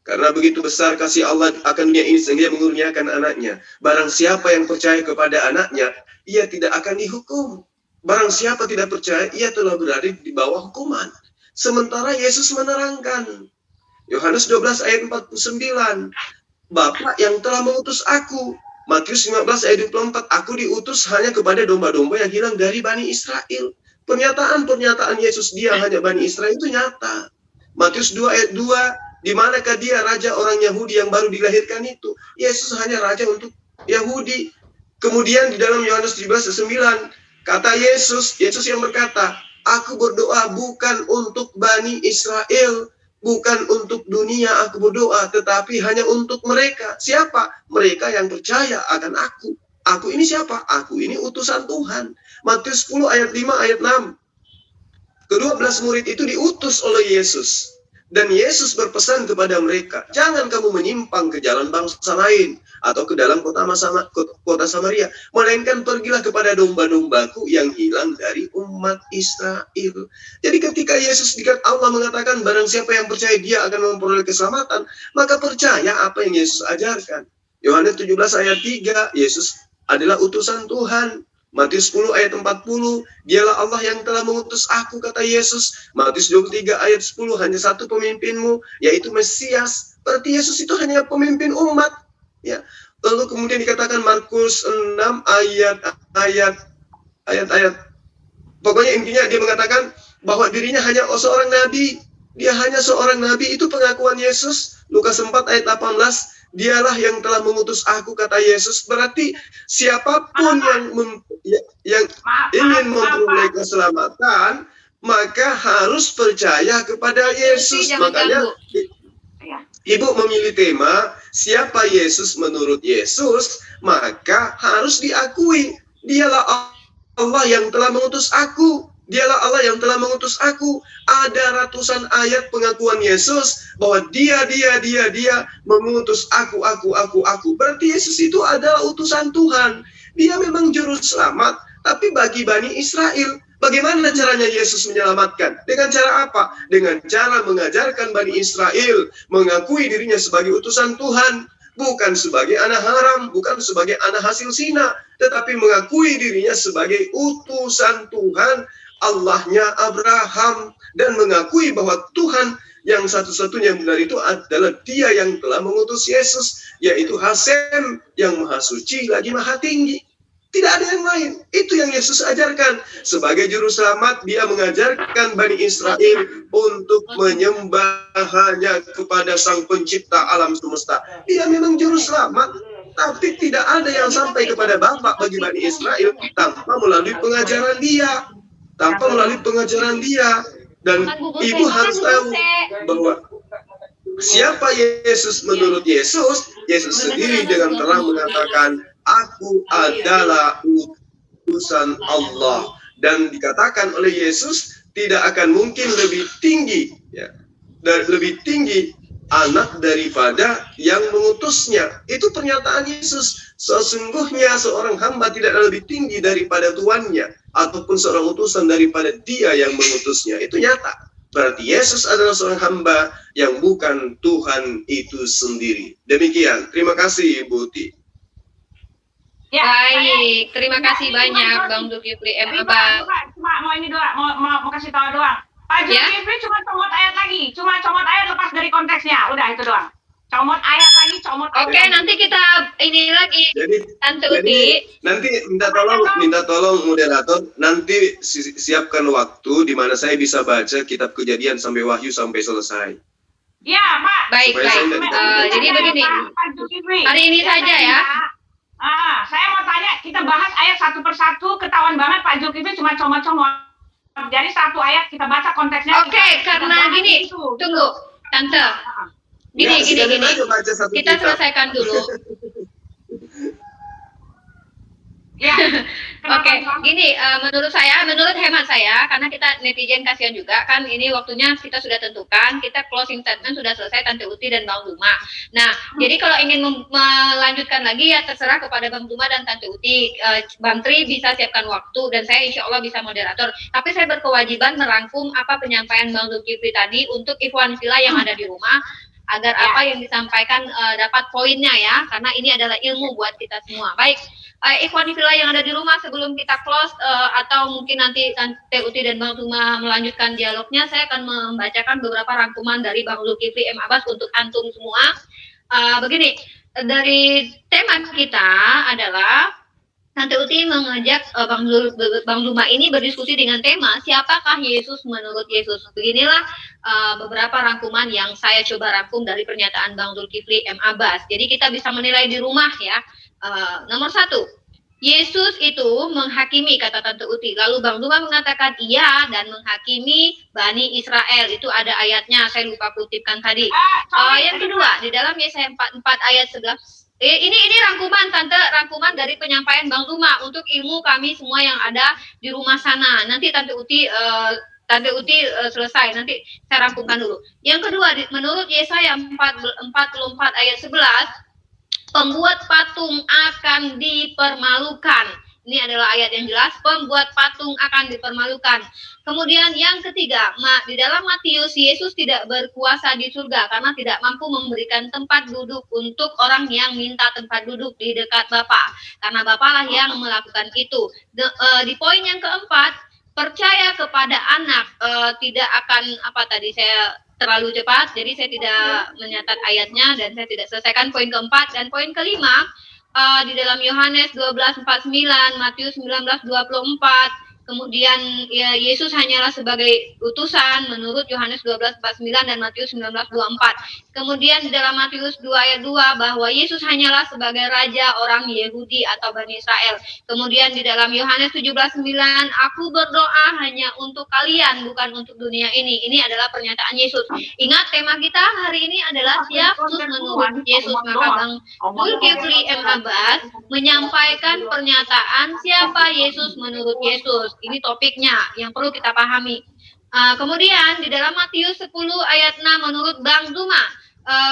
Karena begitu besar kasih Allah akan dunia ini sehingga mengurniakan anaknya. Barang siapa yang percaya kepada anaknya, ia tidak akan dihukum. Barang siapa tidak percaya, ia telah berada di bawah hukuman. Sementara Yesus menerangkan, Yohanes 12 ayat 49, Bapa yang telah mengutus aku. Matius 15 ayat 24, aku diutus hanya kepada domba-domba yang hilang dari Bani Israel. Pernyataan-pernyataan Yesus dia hanya Bani Israel itu nyata. Matius 2 ayat 2, di manakah dia raja orang Yahudi yang baru dilahirkan itu? Yesus hanya raja untuk Yahudi. Kemudian di dalam Yohanes 17 ayat 9, kata Yesus yang berkata, aku berdoa bukan untuk Bani Israel, bukan untuk dunia aku berdoa, tetapi hanya untuk mereka. Siapa? Mereka yang percaya akan aku. Aku ini siapa? Aku ini utusan Tuhan. Matius 10 ayat 5 ayat 6. Ke-12 murid itu diutus oleh Yesus. Dan Yesus berpesan kepada mereka, jangan kamu menyimpang ke jalan bangsa lain atau ke dalam kota Samaria, melainkan pergilah kepada domba-dombaku yang hilang dari umat Israel. Jadi ketika Yesus Allah mengatakan barang siapa yang percaya dia akan memperoleh keselamatan, maka percaya apa yang Yesus ajarkan. Yohanes 17 ayat 3, Yesus adalah utusan Tuhan. Matius 10 ayat 40, dialah Allah yang telah mengutus aku, kata Yesus. Matius 23 ayat 10, hanya satu pemimpinmu, yaitu Mesias. Berarti Yesus itu hanya pemimpin umat. Ya. Lalu kemudian dikatakan Markus 6 ayat. Pokoknya intinya dia mengatakan bahwa dirinya hanya seorang nabi. Dia hanya seorang nabi, itu pengakuan Yesus. Lukas 4 ayat 18, dialah yang telah mengutus aku, kata Yesus. Berarti siapapun yang ingin memperoleh keselamatan, maka harus percaya kepada Yesus. Makanya Ibu memilih tema, siapa Yesus menurut Yesus, maka harus diakui. Dialah Allah yang telah mengutus aku. Dialah Allah yang telah mengutus aku. Ada ratusan ayat pengakuan Yesus bahwa dia mengutus aku. Berarti Yesus itu adalah utusan Tuhan. Dia memang juru selamat, tapi bagi Bani Israel. Bagaimana caranya Yesus menyelamatkan? Dengan cara apa? Dengan cara mengajarkan Bani Israel mengakui dirinya sebagai utusan Tuhan. Bukan sebagai anak haram, bukan sebagai anak hasil zina, tetapi mengakui dirinya sebagai utusan Tuhan, Allahnya Abraham, dan mengakui bahwa Tuhan yang satu-satunya yang benar itu adalah Dia yang telah mengutus Yesus, yaitu Hasem yang maha suci lagi maha tinggi. Tidak ada yang lain. Itu yang Yesus ajarkan. Sebagai juru selamat, Dia mengajarkan Bani Israel untuk menyembah hanya kepada Sang Pencipta alam semesta. Dia memang juru selamat, tapi tidak ada yang sampai kepada Bapa bagi Bani Israel tanpa melalui pengajaran Dia. Dan ibu harus tahu bahwa siapa Yesus menurut Yesus, Yesus sendiri dengan terang mengatakan, Aku adalah utusan Allah. Dan dikatakan oleh Yesus, tidak akan mungkin lebih tinggi, ya, dan lebih tinggi anak daripada yang mengutusnya. Itu pernyataan Yesus. Sesungguhnya seorang hamba tidak lebih tinggi daripada tuannya, ataupun seorang utusan daripada Dia yang mengutusnya. Itu nyata. Berarti Yesus adalah seorang hamba yang bukan Tuhan itu sendiri. Demikian. Terima kasih Ibu Uti. Ya, Baik, terima kasih banyak Bang Zulkifli M. Abbas. Cuma mau ini doang, mau kasih tahu doang. Pak Zulkifli cuma comot ayat lagi, cuma comot ayat lepas dari konteksnya, udah itu doang. Comot ayat lagi, Oke, nanti kita ini lagi, Tante Uti. Jadi nanti minta tolong moderator, nanti siapkan waktu di mana saya bisa baca kitab Kejadian sampai Wahyu sampai selesai. Ya, Pak. Baik. Jadi begini, hari ini saja ya. Saya mau tanya, kita bahas ayat satu persatu, ketahuan banget Pak Zulkifli cuma comot-comot. Jadi satu ayat kita baca konteksnya. Oke, karena gini, tunggu, Tante. Gini. Kita selesaikan dulu. Ya. Oke, gini, menurut hemat saya, karena kita netizen kasihan juga, kan ini waktunya kita sudah tentukan, kita closing statement sudah selesai, Tante Uti dan Bang Duma. Nah, jadi kalau ingin melanjutkan lagi, ya terserah kepada Bang Duma dan Tante Uti. Bang Tri bisa siapkan waktu, dan saya insya Allah bisa moderator. Tapi saya berkewajiban merangkum apa penyampaian Bang Zulkifli tadi untuk Ikhwan Fillah yang ada di rumah, agar apa yang disampaikan dapat poinnya ya, karena ini adalah ilmu buat kita semua. Baik, Ikhwan Fillah yang ada di rumah, sebelum kita close atau mungkin nanti Tante Uti dan Bang Duma melanjutkan dialognya, saya akan membacakan beberapa rangkuman dari Bang Zulkifli M. Abbas untuk antum semua. Begini, dari tema kita adalah Tante Uti mengajak Bang Duma ini berdiskusi dengan tema siapakah Yesus menurut Yesus. Beginilah beberapa rangkuman yang saya coba rangkum dari pernyataan Bang Zulkifli M. Abbas. Jadi kita bisa menilai di rumah ya. Nomor 1, Yesus itu menghakimi, kata Tante Uti. Lalu Bang Duma mengatakan iya dan menghakimi Bani Israel. Itu ada ayatnya, saya lupa kutipkan tadi. Yang kedua, di dalam Yesaya 44 ayat 11. Ini rangkuman Tante, rangkuman dari penyampaian Bang Duma untuk ilmu kami semua yang ada di rumah sana. Nanti Tante Uti selesai, nanti saya rangkumkan dulu. Yang kedua, menurut Yesaya 44 ayat 11, pembuat patung akan dipermalukan. Ini adalah ayat yang jelas, pembuat patung akan dipermalukan. Kemudian yang ketiga, di dalam Matius, Yesus tidak berkuasa di surga karena tidak mampu memberikan tempat duduk untuk orang yang minta tempat duduk di dekat Bapa. Karena Bapa lah yang melakukan itu. Di poin yang keempat, percaya kepada anak tidak akan, saya terlalu cepat, jadi saya tidak menyatat ayatnya dan saya tidak selesaikan poin keempat. Dan poin kelima, di dalam Yohanes 12:49, Matius 19:24, kemudian ya, Yesus hanyalah sebagai utusan menurut Yohanes 12:49 dan Matius 19:24. Kemudian di dalam Matius 2 ayat 2 bahwa Yesus hanyalah sebagai raja orang Yahudi atau Bani Israel. Kemudian di dalam Yohanes 17:9, aku berdoa hanya untuk kalian bukan untuk dunia ini. Ini adalah pernyataan Yesus. Ingat tema kita hari ini adalah Yesus menurut Yesus. Maka Bang Zulkifli M. Abbas menyampaikan pernyataan siapa Yesus menurut Yesus. Ini topiknya yang perlu kita pahami. Kemudian di dalam Matius 10 ayat 6 menurut Bang Duma,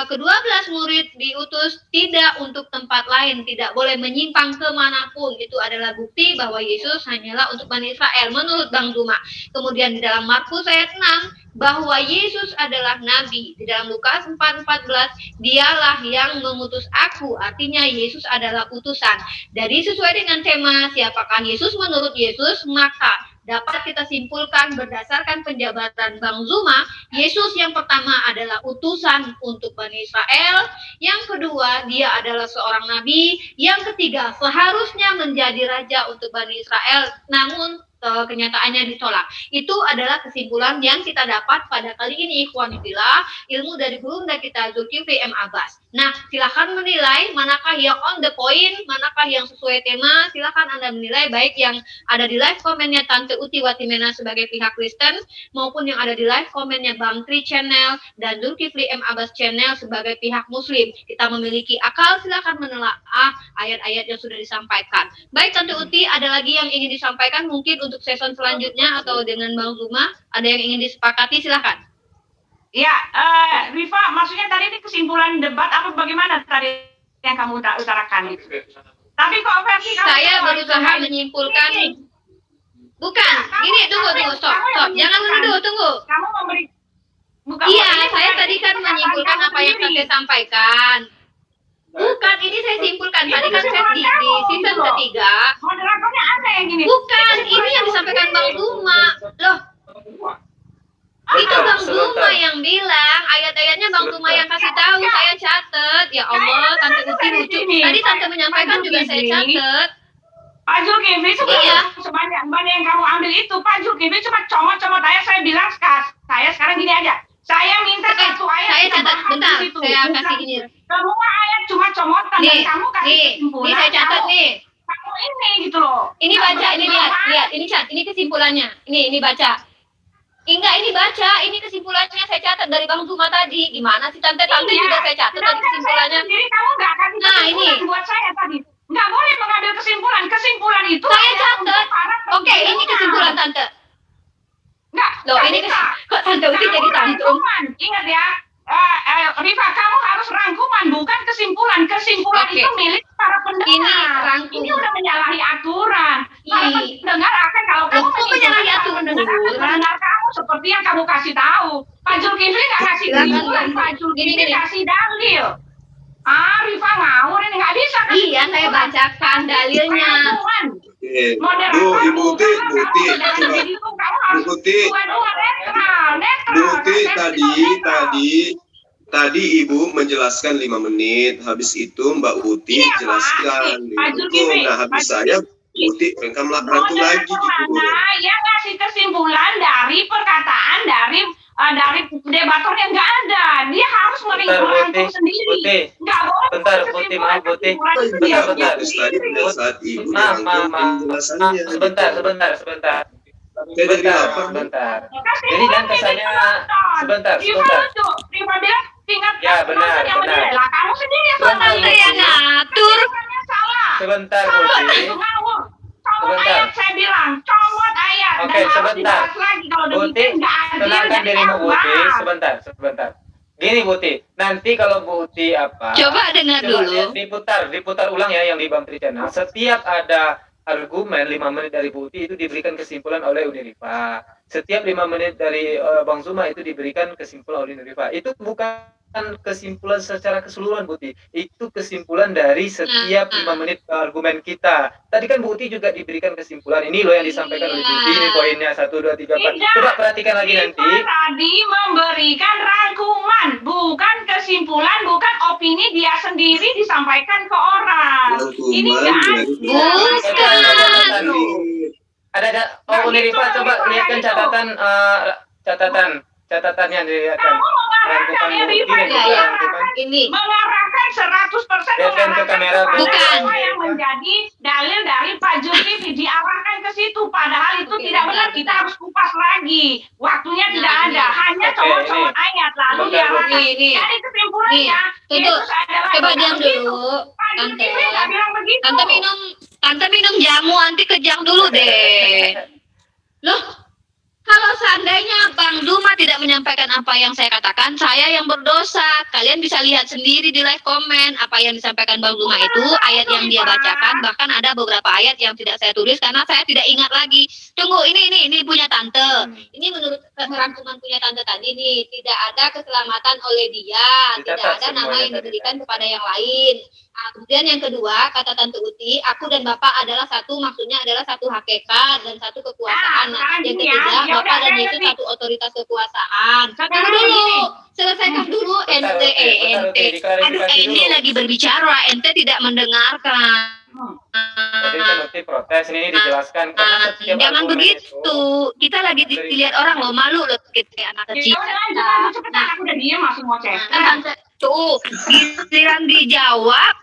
ke-12 murid diutus tidak untuk tempat lain, tidak boleh menyimpang kemanapun. Itu adalah bukti bahwa Yesus hanyalah untuk Bani Israel menurut Bang Duma. Kemudian di dalam Markus ayat 6 bahwa Yesus adalah nabi. Di dalam Lukas 4:14, dialah yang mengutus aku, artinya Yesus adalah utusan. Jadi sesuai dengan tema siapakah Yesus menurut Yesus, maka dapat kita simpulkan berdasarkan penjabaran Bang Zuma, Yesus yang pertama adalah utusan untuk Bani Israel, yang kedua dia adalah seorang nabi, yang ketiga seharusnya menjadi raja untuk Bani Israel, namun kenyataannya ditolak. Itu adalah kesimpulan yang kita dapat pada kali ini, ikhwan fillah, ilmu dari gurunda kita Zulkifli M. Abbas. Nah, silakan menilai manakah yang on the point, manakah yang sesuai tema. Silakan Anda menilai, baik yang ada di live komennya Tante Uti Watimena sebagai pihak Kristen, maupun yang ada di live komennya Bang Tri Channel dan Zulkifli M. Abbas Channel sebagai pihak Muslim. Kita memiliki akal, silakan menelaah ayat-ayat yang sudah disampaikan. Baik Tante Uti, ada lagi yang ingin disampaikan mungkin untuk season selanjutnya atau dengan Bang Zuma? Ada yang ingin disepakati, silakan. Ya, Rifa, maksudnya tadi ini kesimpulan debat apa bagaimana tadi yang kamu utarakan? Tapi kok versi kamu saya berusaha menyimpulkan. Bukan, ini tunggu, stop. Jangan dulu, tunggu. Kamu memberi. Iya, saya tadi kan menyimpulkan apa yang saya sampaikan. Bukan, ini saya simpulkan. Tadi kan saya di season ketiga. Moderatornya Anda yang gini. Bukan, ini yang disampaikan Bang Zuma. Loh, itu Bang Zuma yang bilang, ayat-ayatnya Bang Zuma yang kasih tahu, saya catat. Ya Allah, Tante Uti lucu. Tadi Tante menyampaikan juga saya catat. Pak Zulkifli sebanyak yang kamu ambil itu, Pak Zulkifli cuma comot-comot aja. Saya bilang saya sekarang gini aja. Saya minta satu ayat. Saya catat, bentar. Saya kasih ini. Semua ayat cuma comotan dan kamu kasih kesimpulan. Nih saya catat nih. Kamu ini gitu loh. Ini baca, ini lihat, ini cat, ini kesimpulannya. Ini baca. Enggak, ini baca, ini kesimpulannya saya catat dari Bang Zuma tadi. Gimana sih Tante juga saya catat tadi kesimpulannya. Jadi kamu enggak kasih kesimpulan buat saya tadi. Enggak boleh mengambil kesimpulan. Kesimpulan itu saya catat. Oke, ini kesimpulan Tante. Enggak. Loh, ini kok Tante Uti jadi tantum. Ingat ya, Rifa, kamu harus rangkuman, bukan kesimpulan. Kesimpulan itu milik para pendengar. Ini udah menyalahi aturan. Para pendengar akan kalau kamu menyalahi aturan, pendengar kamu seperti yang kamu kasih tahu. Pak Zulkifli nggak kasih kesimpulan, Pak Zulkifli kasih dalil. Rifa ngawur ini nggak bisa. Iya, saya bacakan dalilnya. Ibu Uti, tadi Ibu menjelaskan 5 menit, habis itu Mbak Uti jelaskan. Nah, habis saya Uti rangkum lagi gitu. Yang ngasih kesimpulan dari perkataan dari debator yang nggak ada. Dia harus merangkum sendiri. Nggak boleh. Bentar, Putih, maaf Putih. Bentar. Tadi pada saat Ibu merangkum penjelasannya. Sebentar. Sebentar. Jadi kan kesannya sebentar. Rifa bilang tinggal benar. Lah kamu sendiri yang ngatur. Sebentar, Putih. Comot ayat, saya bilang comot ayat. Oke, sebentar. Putih, tenangkan dirimu Putih. Sebentar. Gini Putih, nanti kalau Putih coba dengar dulu. Diputar ulang ya yang di Bang Tri Channel. Setiap ada argumen 5 menit dari Putih itu diberikan kesimpulan oleh Unirifa. Setiap 5 menit dari Bang Zuma itu diberikan kesimpulan oleh Unirifa. Itu bukan kesimpulan secara keseluruhan Putih. Itu kesimpulan dari setiap 5 menit argumen kita. Tadi kan Putih juga diberikan kesimpulan. Ini loh yang disampaikan oleh Putih. Ini poinnya 1, 2, 3, 4. Coba perhatikan lagi nanti. Tadi memberikan rangkuman, bukan kesimpulan, bukan opini dia sendiri disampaikan ke orang. Ini enggak bukan. Ada Unirifa coba lihatkan catatannya dilihatkan. Rangkuman ini mengarahkan 100% ke kamera. Bukan yang menjadi dalil dari Pak Zulkifli diarahkan ke situ, padahal itu tidak benar. Kita harus kupas lagi, waktunya tidak ada, hanya comot-comot ayat lalu diarahkan. Jadi kesimpulannya Yesus adalah. Coba diam dulu Tante minum jamu anti kejang dulu deh. Loh, kalau seandainya Bang Zuma tidak menyampaikan apa yang saya katakan, saya yang berdosa. Kalian bisa lihat sendiri di live komen apa yang disampaikan Bang Zuma itu, ayat yang dia bacakan, bahkan ada beberapa ayat yang tidak saya tulis karena saya tidak ingat lagi. Tunggu, ini punya Tante. Ini menurut rangkuman punya Tante tadi nih, tidak ada keselamatan oleh dia, tidak ada nama yang diberikan kepada yang lain. Nah, kemudian yang kedua, kata Tante Uti, aku dan Bapak adalah satu, maksudnya adalah satu hakikat dan satu kekuasaan. Nah, yang ketiga, Bapak dan Yesus satu otoritas kekuasaan. Tunggu dulu, selesaikan dulu ente. Aduh, ini lagi berbicara, ente tidak mendengarkan. Jadi kan nanti protes ini dijelaskan karena setiap Jangan argumen begitu. Kita lagi dilihat orang loh, malu loh kita anak kecil. Cepetan, aku udah diem langsung ngoceh. Tuh, giliran dijawab,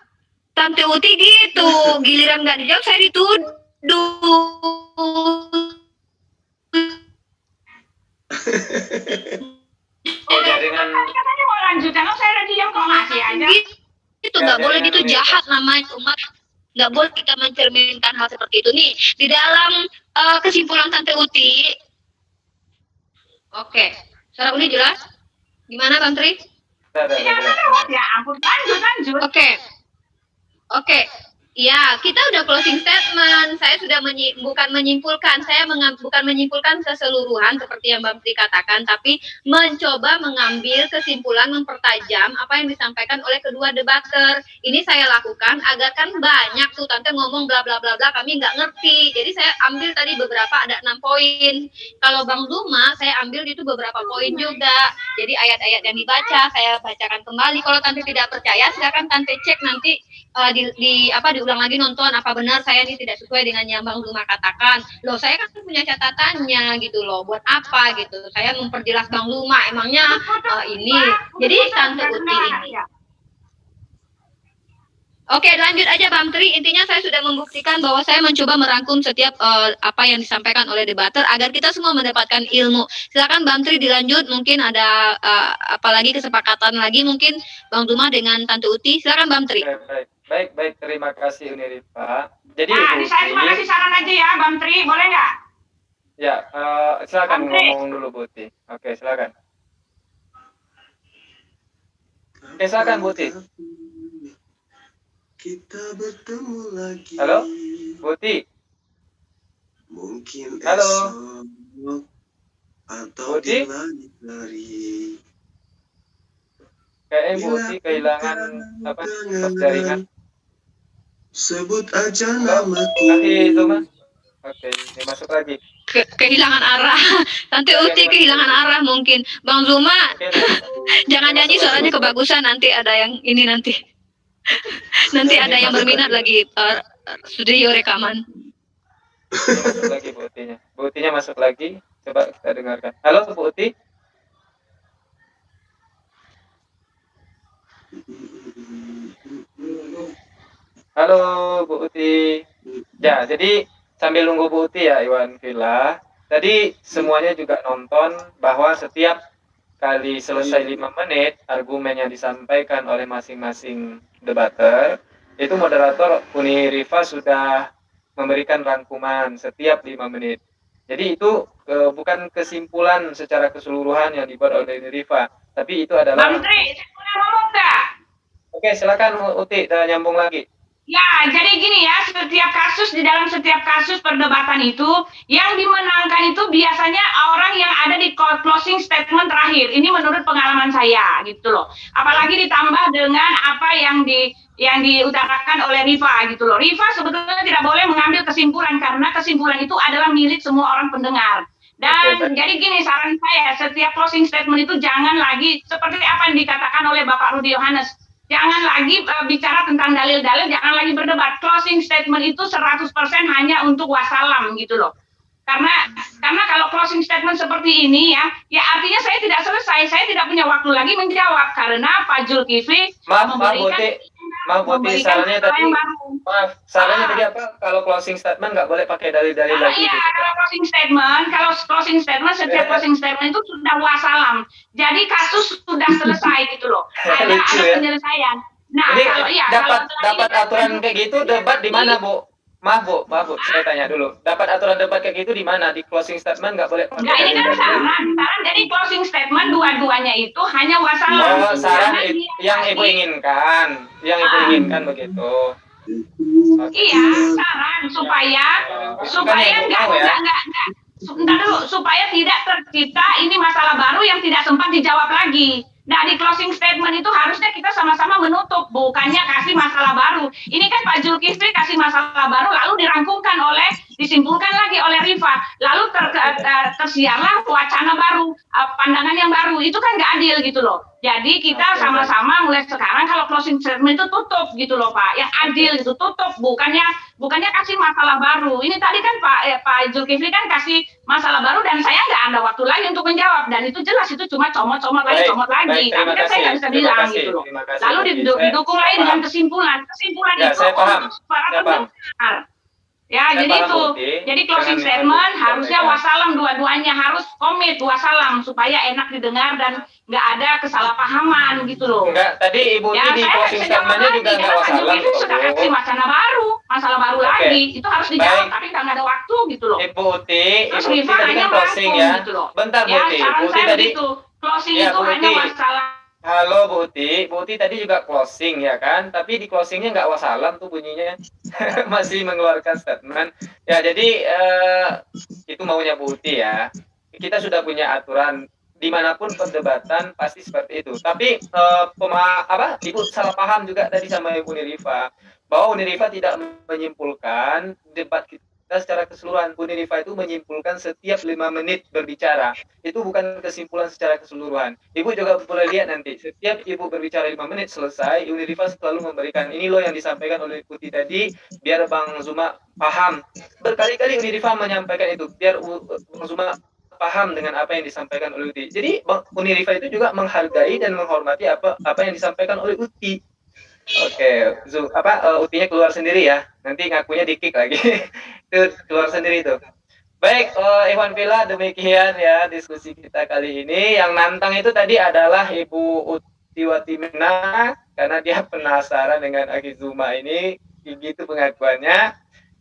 Tante Uti gitu. Giliran nggak dijawab, saya dituduh. Oh, jaringan Katanya mau lanjutan, saya udah diem kok masih aja. Itu nggak boleh, gitu jahat namanya umat. Nggak boleh kita mencerminkan hal seperti itu nih. Di dalam kesimpulan Tante Uti, oke, suara Uni jelas? Gimana Bang Tri? Ya ampun, lanjut. Oke. Ya, kita udah closing statement. Saya sudah bukan menyimpulkan. Saya bukan menyimpulkan keseluruhan seperti yang Bang Tri katakan, tapi mencoba mengambil kesimpulan, mempertajam apa yang disampaikan oleh kedua debater. Ini saya lakukan agar kan banyak tuh Tante ngomong bla bla bla bla, kami nggak ngerti. Jadi saya ambil tadi beberapa, ada 6 poin. Kalau Bang Duma, saya ambil itu beberapa poin juga. Jadi ayat-ayat yang dibaca, saya bacakan kembali. Kalau Tante tidak percaya, silakan Tante cek nanti diulang lagi, nonton apa benar saya ini tidak sesuai dengan yang Bang Duma katakan. Loh, saya kan punya catatannya gitu loh. Buat apa gitu? Saya memperjelas Bang Duma, emangnya ini. Jadi Tante Uti ini. Oke, lanjut aja Bang Tri. Intinya saya sudah membuktikan bahwa saya mencoba merangkum setiap apa yang disampaikan oleh debater agar kita semua mendapatkan ilmu. Silakan Bang Tri dilanjut, mungkin ada apalagi kesepakatan lagi mungkin Bang Duma dengan Tante Uti. Silakan Bang Tri. Baik, terima kasih Unirifa. Jadi saya cuma kasih saran aja ya, Bang Tri, boleh nggak? Ya, silakan ngomong dulu Bu Uti. Oke, silakan. Oke, silakan Bu Uti. Kita bertemu lagi. Halo, Bu Uti. Mungkin Halo. esok atau Bu Uti? di langit hari. Kayaknya Bu Uti kehilangan jaringan. Sebut aja Halo, namaku. kasih Zuma. Oke, ini masuk lagi. Kehilangan arah. Tante Uti kehilangan arah mungkin. Bang Zuma, jangan nyanyi suaranya kebagusan, nanti ada yang ini nanti. Nanti ada yang berminat lagi studio rekaman. Masuk lagi Bu Utinya. Bu Utinya masuk lagi. Coba kita dengarkan. Halo Bu Uti. Halo Bu Uti. Ya, jadi sambil nunggu Bu Uti ya Iwan Villa. Tadi semuanya juga nonton bahwa setiap kali selesai 5 menit argumen yang disampaikan oleh masing-masing debater, itu moderator Unirifa sudah memberikan rangkuman setiap 5 menit. Jadi itu bukan kesimpulan secara keseluruhan yang dibuat oleh Unirifa, tapi itu adalah... Bang Tri, saya boleh ngomong nggak? Oke, silakan Uti, nyambung lagi. Ya, jadi gini ya, di dalam setiap kasus perdebatan itu, yang dimenangkan itu biasanya orang yang ada di closing statement terakhir. Ini menurut pengalaman saya, gitu loh. Apalagi ditambah dengan apa yang diutarakan oleh Rifa, gitu loh. Rifa sebetulnya tidak boleh mengambil kesimpulan, karena kesimpulan itu adalah milik semua orang pendengar. Dan jadi gini, saran saya, setiap closing statement itu jangan lagi, seperti apa yang dikatakan oleh Bapak Rudi Yohanes, jangan lagi bicara tentang dalil-dalil, jangan lagi berdebat. Closing statement itu 100% hanya untuk wassalam gitu loh. Karena kalau closing statement seperti ini ya artinya saya tidak selesai, saya tidak punya waktu lagi menjawab karena Pak Zulkifli sarannya tadi apa? Kalau closing statement nggak boleh pakai dalil-dalil lagi. Iya, kalau closing statement setiap closing statement itu sudah wassalam. Jadi kasus sudah selesai gitu loh. Ada penyelesaian. Nah, ini dapat aturan kayak gitu debat di mana, Bu? Maaf Bu, saya tanya dulu. Dapat aturan debat kayak gitu di mana? Di closing statement nggak boleh pakai dalil. Ini kan saran dari closing statement dua-duanya itu hanya wassalam. Oh, saran yang Ibu inginkan. Yang Ibu inginkan begitu. Iya, saran supaya supaya tidak tercipta ini masalah baru yang tidak sempat dijawab lagi. Nah, di closing statement itu harusnya kita sama-sama menutup, bukannya kasih masalah baru. Ini kan Pak Zulkifli kasih masalah baru, lalu disimpulkan lagi oleh Rifa, lalu tersiarlah wacana baru, pandangan yang baru. Itu kan nggak adil gitu loh. Jadi kita sama-sama mulai sekarang kalau closing statement itu tutup gitu loh Pak, yang adil itu tutup, bukannya kasih masalah baru. Ini tadi kan Pak Zulkifli kan kasih masalah baru dan saya nggak ada waktu lagi untuk menjawab, dan itu jelas itu cuma comot lagi. Tapi kan saya nggak bisa bilang gitu loh. Lalu didukung lagi dengan kesimpulan Ya, itu saya paham. para Saya paham. pendengar. Ya, Saya jadi paham, itu. Uti. Jadi closing Jangan statement disampaikan. harusnya wassalam, dua-duanya harus komit wassalam supaya enak didengar dan nggak ada kesalahpahaman gitu loh. Enggak, tadi Ibu Uti Ya, di saya closing statement-nya juga enggak Pak wassalam Zulkifli sudah kok, Bu. kasih masalah baru Oke. lagi. Itu harus dijawab, Baik. tapi nggak ada waktu gitu loh. Ibu Uti, Terus Ibu Uti Rifa tadi hanya kan closing merangkum ya. gitu loh. Bentar Bu Ya, Uti. saran Bu Uti saya tadi begitu. Closing Ya, itu Bu hanya Uti. masalah. Halo Bu Uti tadi juga closing ya kan, tapi di closingnya nggak wassalam tuh bunyinya, masih mengeluarkan statement. Ya jadi itu maunya Bu Uti ya. Kita sudah punya aturan dimanapun perdebatan pasti seperti itu. Tapi Ibu salah paham juga tadi sama Ibu Nirifa bahwa Nirifa tidak menyimpulkan debat kita secara keseluruhan. Bu Nirifa itu menyimpulkan setiap 5 menit berbicara. Itu bukan kesimpulan secara keseluruhan. Ibu juga boleh lihat nanti. Setiap Ibu berbicara 5 menit selesai, Ibu Nirifa selalu memberikan ini loh yang disampaikan oleh Putih tadi, biar Bang Zuma paham. Berkali-kali Ibu Nirifa menyampaikan itu, biar Bang Zuma paham dengan apa yang disampaikan oleh Uti. Jadi Bang Nirifa itu juga menghargai dan menghormati apa yang disampaikan oleh Uti. Oke, Utinya keluar sendiri ya. Nanti ngakunya di-kick lagi. Itu keluar sendiri tuh. Baik, Ikhwan Fillah, demikian ya diskusi kita kali ini. Yang nantang itu tadi adalah Ibu Uti Watimena, karena dia penasaran dengan Aki Zuma ini, begitu pengakuannya.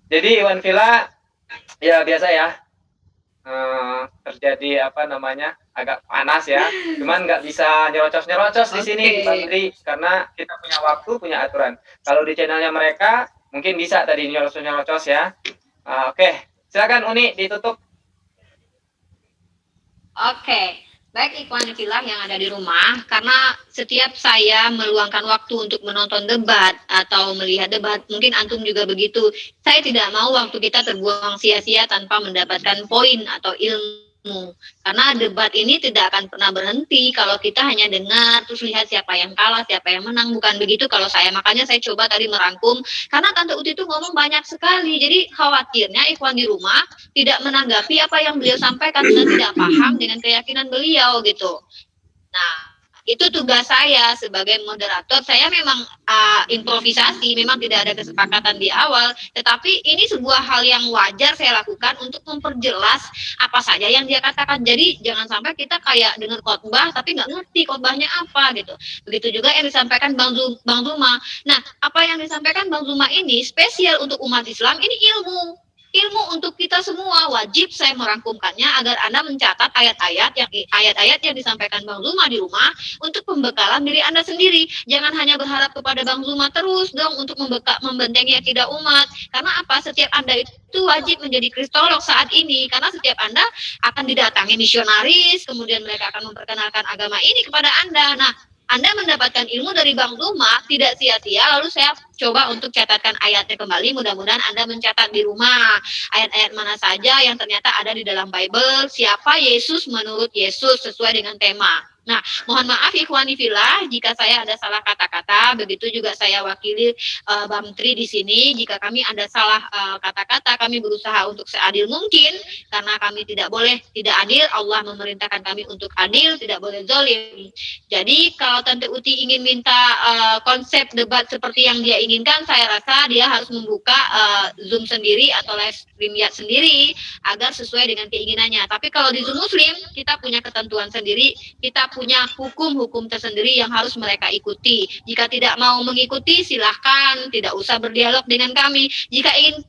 Jadi Ikhwan Fillah, ya biasa ya, terjadi agak panas ya, cuman nggak bisa nyerocos di sini di Bandri karena kita punya waktu, punya aturan. Kalau di channelnya mereka mungkin bisa tadi nyerocos ya. Oke, silakan Uni ditutup. Oke, baik Ikhwan Fillah yang ada di rumah, karena setiap saya meluangkan waktu untuk menonton debat atau melihat debat, mungkin antum juga begitu. Saya tidak mau waktu kita terbuang sia-sia tanpa mendapatkan poin atau ilmu. Karena debat ini tidak akan pernah berhenti kalau kita hanya dengar terus lihat siapa yang kalah, siapa yang menang. Bukan begitu kalau saya. Makanya saya coba tadi merangkum, karena Tante Uti itu ngomong banyak sekali. Jadi khawatirnya Ikhwan di rumah tidak menanggapi apa yang beliau sampaikan dan tidak paham dengan keyakinan beliau gitu. Nah, itu tugas saya sebagai moderator. Saya memang improvisasi, memang tidak ada kesepakatan di awal, tetapi ini sebuah hal yang wajar saya lakukan untuk memperjelas apa saja yang dia katakan. Jadi jangan sampai kita kayak dengar khotbah tapi nggak ngerti khotbahnya apa gitu. Begitu juga yang disampaikan Bang Zuma. Nah, apa yang disampaikan Bang Zuma ini spesial untuk umat Islam, ini ilmu untuk kita semua. Wajib saya merangkumkannya agar Anda mencatat ayat-ayat yang disampaikan Bang Zuma di rumah untuk pembekalan diri Anda sendiri. Jangan hanya berharap kepada Bang Zuma terus dong untuk membentengi akidah umat. Karena apa? Setiap Anda itu wajib menjadi kristolog saat ini, karena setiap Anda akan didatangi misionaris, kemudian mereka akan memperkenalkan agama ini kepada Anda. Nah, Anda mendapatkan ilmu dari Bang Zuma tidak sia-sia. Lalu saya coba untuk catatkan ayatnya kembali. Mudah-mudahan Anda mencatat di rumah ayat-ayat mana saja yang ternyata ada di dalam Bible. Siapa Yesus menurut Yesus sesuai dengan tema. Nah, mohon maaf Ikhwani Fillah jika saya ada salah kata-kata. Begitu juga saya wakili Bang Tri di sini. Jika kami ada salah kata-kata, kami berusaha untuk seadil mungkin, karena kami tidak boleh tidak adil. Allah memerintahkan kami untuk adil, tidak boleh zalim. Jadi kalau Tante Uti ingin minta konsep debat seperti yang dia inginkan, saya rasa dia harus membuka Zoom sendiri atau live stream sendiri agar sesuai dengan keinginannya. Tapi kalau di Zoom Muslim, kita punya ketentuan sendiri, kita punya hukum-hukum tersendiri yang harus mereka ikuti. Jika tidak mau mengikuti, silahkan tidak usah berdialog dengan kami. Jika ingin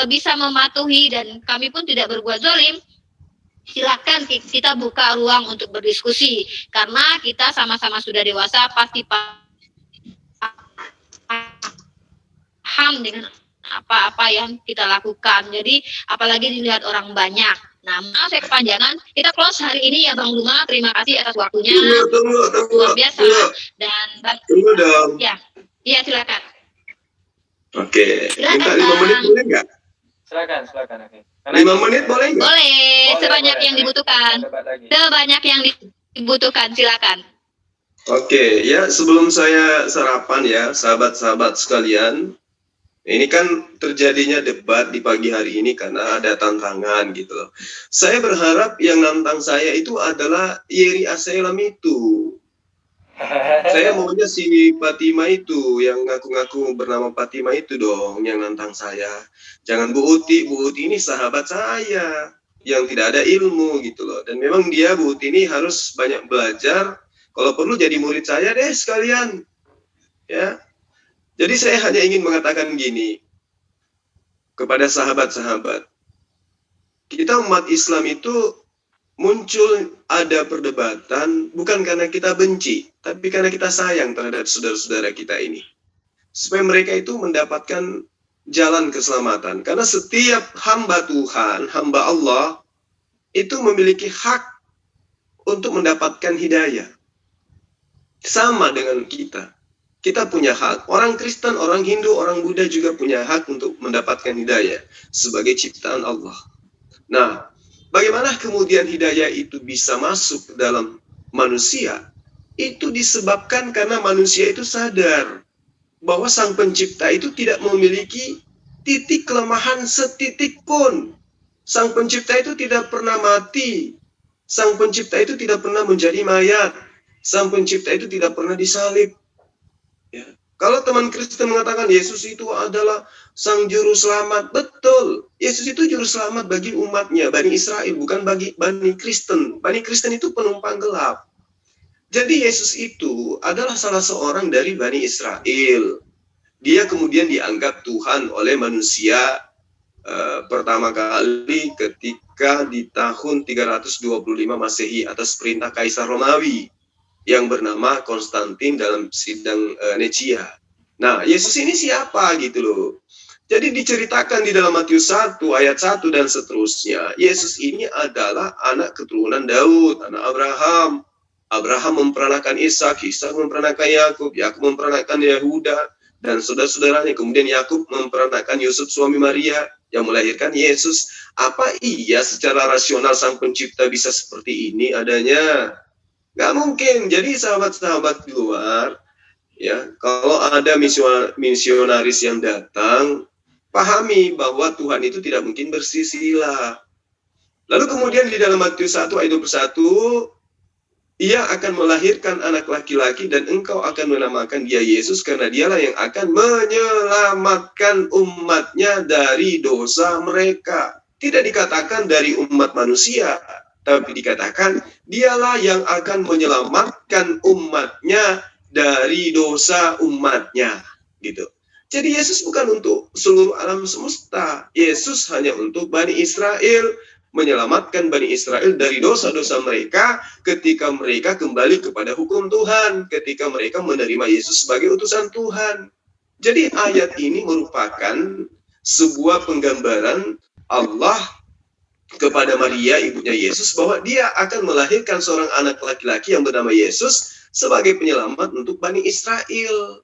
bisa mematuhi dan kami pun tidak berbuat zalim, silakan kita buka ruang untuk berdiskusi. Karena kita sama-sama sudah dewasa, pasti paham dengan apa-apa yang kita lakukan. Jadi apalagi dilihat orang banyak. Nah, maaf saya kepanjangan. Kita close hari ini ya Bang Luma. Terima kasih atas waktunya. Tunggu. Luar biasa. Dan Tunggu dong. Ya, iya silakan. Oke, Silakan, minta 5 Bang. menit boleh nggak? Silakan. Oke. 5 menit boleh nggak? Boleh, sebanyak boleh. yang dibutuhkan. Debat lagi. Sebanyak yang dibutuhkan, silakan. Oke, ya sebelum saya sarapan ya, sahabat-sahabat sekalian, ini kan terjadinya debat di pagi hari ini karena ada tantangan gitu loh. Saya berharap yang nantang saya itu adalah Yeri Asylum itu. Saya maunya si Fatima itu, yang ngaku-ngaku bernama Fatima itu dong, yang nantang saya. Jangan Bu Uti ini sahabat saya, yang tidak ada ilmu gitu loh. Dan memang Bu Uti ini harus banyak belajar, kalau perlu jadi murid saya deh sekalian. Ya. Jadi saya hanya ingin mengatakan gini, kepada sahabat-sahabat, kita umat Islam itu muncul ada perdebatan bukan karena kita benci, tapi karena kita sayang terhadap saudara-saudara kita ini. Supaya mereka itu mendapatkan jalan keselamatan. Karena setiap hamba Tuhan, hamba Allah, itu memiliki hak untuk mendapatkan hidayah. Sama dengan kita. Kita punya hak. Orang Kristen, orang Hindu, orang Buddha juga punya hak untuk mendapatkan hidayah sebagai ciptaan Allah. Nah, bagaimana kemudian hidayah itu bisa masuk ke dalam manusia? Itu disebabkan karena manusia itu sadar bahwa Sang Pencipta itu tidak memiliki titik kelemahan setitik pun. Sang Pencipta itu tidak pernah mati. Sang Pencipta itu tidak pernah menjadi mayat. Sang Pencipta itu tidak pernah disalib. Ya. Kalau teman Kristen mengatakan Yesus itu adalah Sang Juru Selamat, betul. Yesus itu Juru Selamat bagi umatnya, Bani Israel, bukan bagi Bani Kristen. Bani Kristen itu penumpang gelap. Jadi Yesus itu adalah salah seorang dari Bani Israel. Dia kemudian dianggap Tuhan oleh manusia pertama kali ketika di tahun 325 Masehi atas perintah Kaisar Romawi yang bernama Konstantin dalam sidang Necia. Nah, Yesus ini siapa gitu loh. Jadi diceritakan di dalam Matius 1 ayat 1 dan seterusnya. Yesus ini adalah anak keturunan Daud, anak Abraham. Abraham memperanakan Ishak, Ishak memperanakan Yakub, Yakub memperanakan Yehuda dan saudara-saudaranya. Kemudian Yakub memperanakan Yusuf suami Maria yang melahirkan Yesus. Apa iya secara rasional Sang Pencipta bisa seperti ini adanya? Nggak mungkin. Jadi sahabat-sahabat di luar, ya, kalau ada misionaris yang datang, pahami bahwa Tuhan itu tidak mungkin bersila. Lalu kemudian di dalam Matius 1 ayat 21, ia akan melahirkan anak laki-laki dan engkau akan menamakan dia Yesus karena dialah yang akan menyelamatkan umatnya dari dosa mereka. Tidak dikatakan dari umat manusia, tapi dikatakan dialah yang akan menyelamatkan umatnya dari dosa umatnya, gitu. Jadi Yesus bukan untuk seluruh alam semesta. Yesus hanya untuk Bani Israel, menyelamatkan Bani Israel dari dosa-dosa mereka ketika mereka kembali kepada hukum Tuhan, ketika mereka menerima Yesus sebagai utusan Tuhan. Jadi ayat ini merupakan sebuah penggambaran Allah kepada Maria, ibunya Yesus, bahwa dia akan melahirkan seorang anak laki-laki yang bernama Yesus sebagai penyelamat untuk Bani Israel.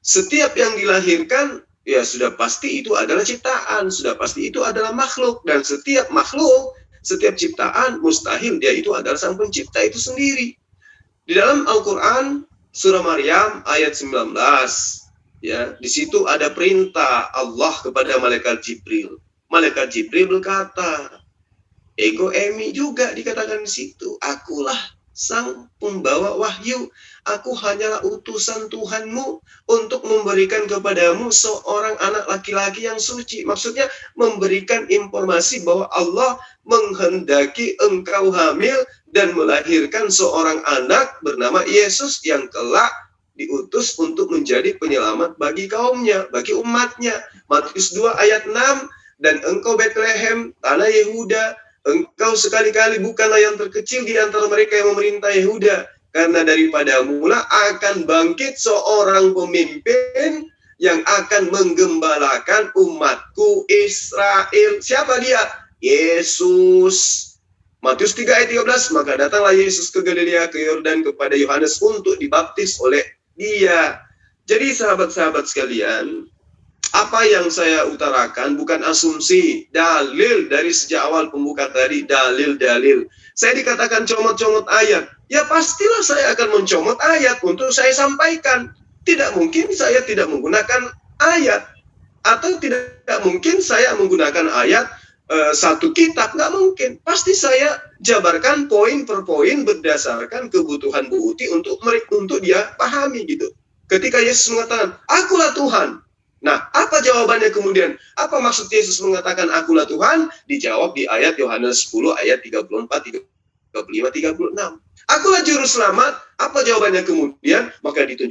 Setiap yang dilahirkan, ya sudah pasti itu adalah ciptaan, sudah pasti itu adalah makhluk. Dan setiap makhluk, setiap ciptaan, mustahil dia itu adalah Sang Pencipta itu sendiri. Di dalam Al-Quran, surah Maryam ayat 19, ya, di situ ada perintah Allah kepada Malaikat Jibril. Malaikat Jibril berkata, ego emi juga dikatakan di situ. Akulah sang pembawa wahyu. Aku hanyalah utusan Tuhanmu untuk memberikan kepadamu seorang anak laki-laki yang suci. Maksudnya memberikan informasi bahwa Allah menghendaki engkau hamil dan melahirkan seorang anak bernama Yesus yang kelak diutus untuk menjadi penyelamat bagi kaumnya, bagi umatnya. Matius 2 ayat 6, dan engkau Bethlehem, tanah Yehuda, engkau sekali-kali bukanlah yang terkecil di antara mereka yang memerintah Yehuda, karena daripadamu lah akan bangkit seorang pemimpin yang akan menggembalakan umatku Israel. Siapa dia? Yesus. Matius 3 ayat 13, maka datanglah Yesus ke Galilea, ke Yordan kepada Yohanes untuk dibaptis oleh dia. Jadi sahabat-sahabat sekalian, apa yang saya utarakan bukan asumsi, dalil dari sejak awal pembuka tadi, dalil-dalil. Saya dikatakan comot-comot ayat, ya pastilah saya akan mencomot ayat untuk saya sampaikan. Tidak mungkin saya tidak menggunakan ayat, atau tidak mungkin saya menggunakan ayat satu kitab, nggak mungkin. Pasti saya jabarkan poin per poin berdasarkan kebutuhan Bu Uti untuk dia pahami gitu. Ketika Yesus mengatakan, akulah Tuhan. Nah, apa jawabannya kemudian? Apa maksud Yesus mengatakan akulah Tuhan? Dijawab di ayat Yohanes 10 ayat 34, 35, 36. Akulah juru selamat. Apa jawabannya kemudian? Maka ditunjukkan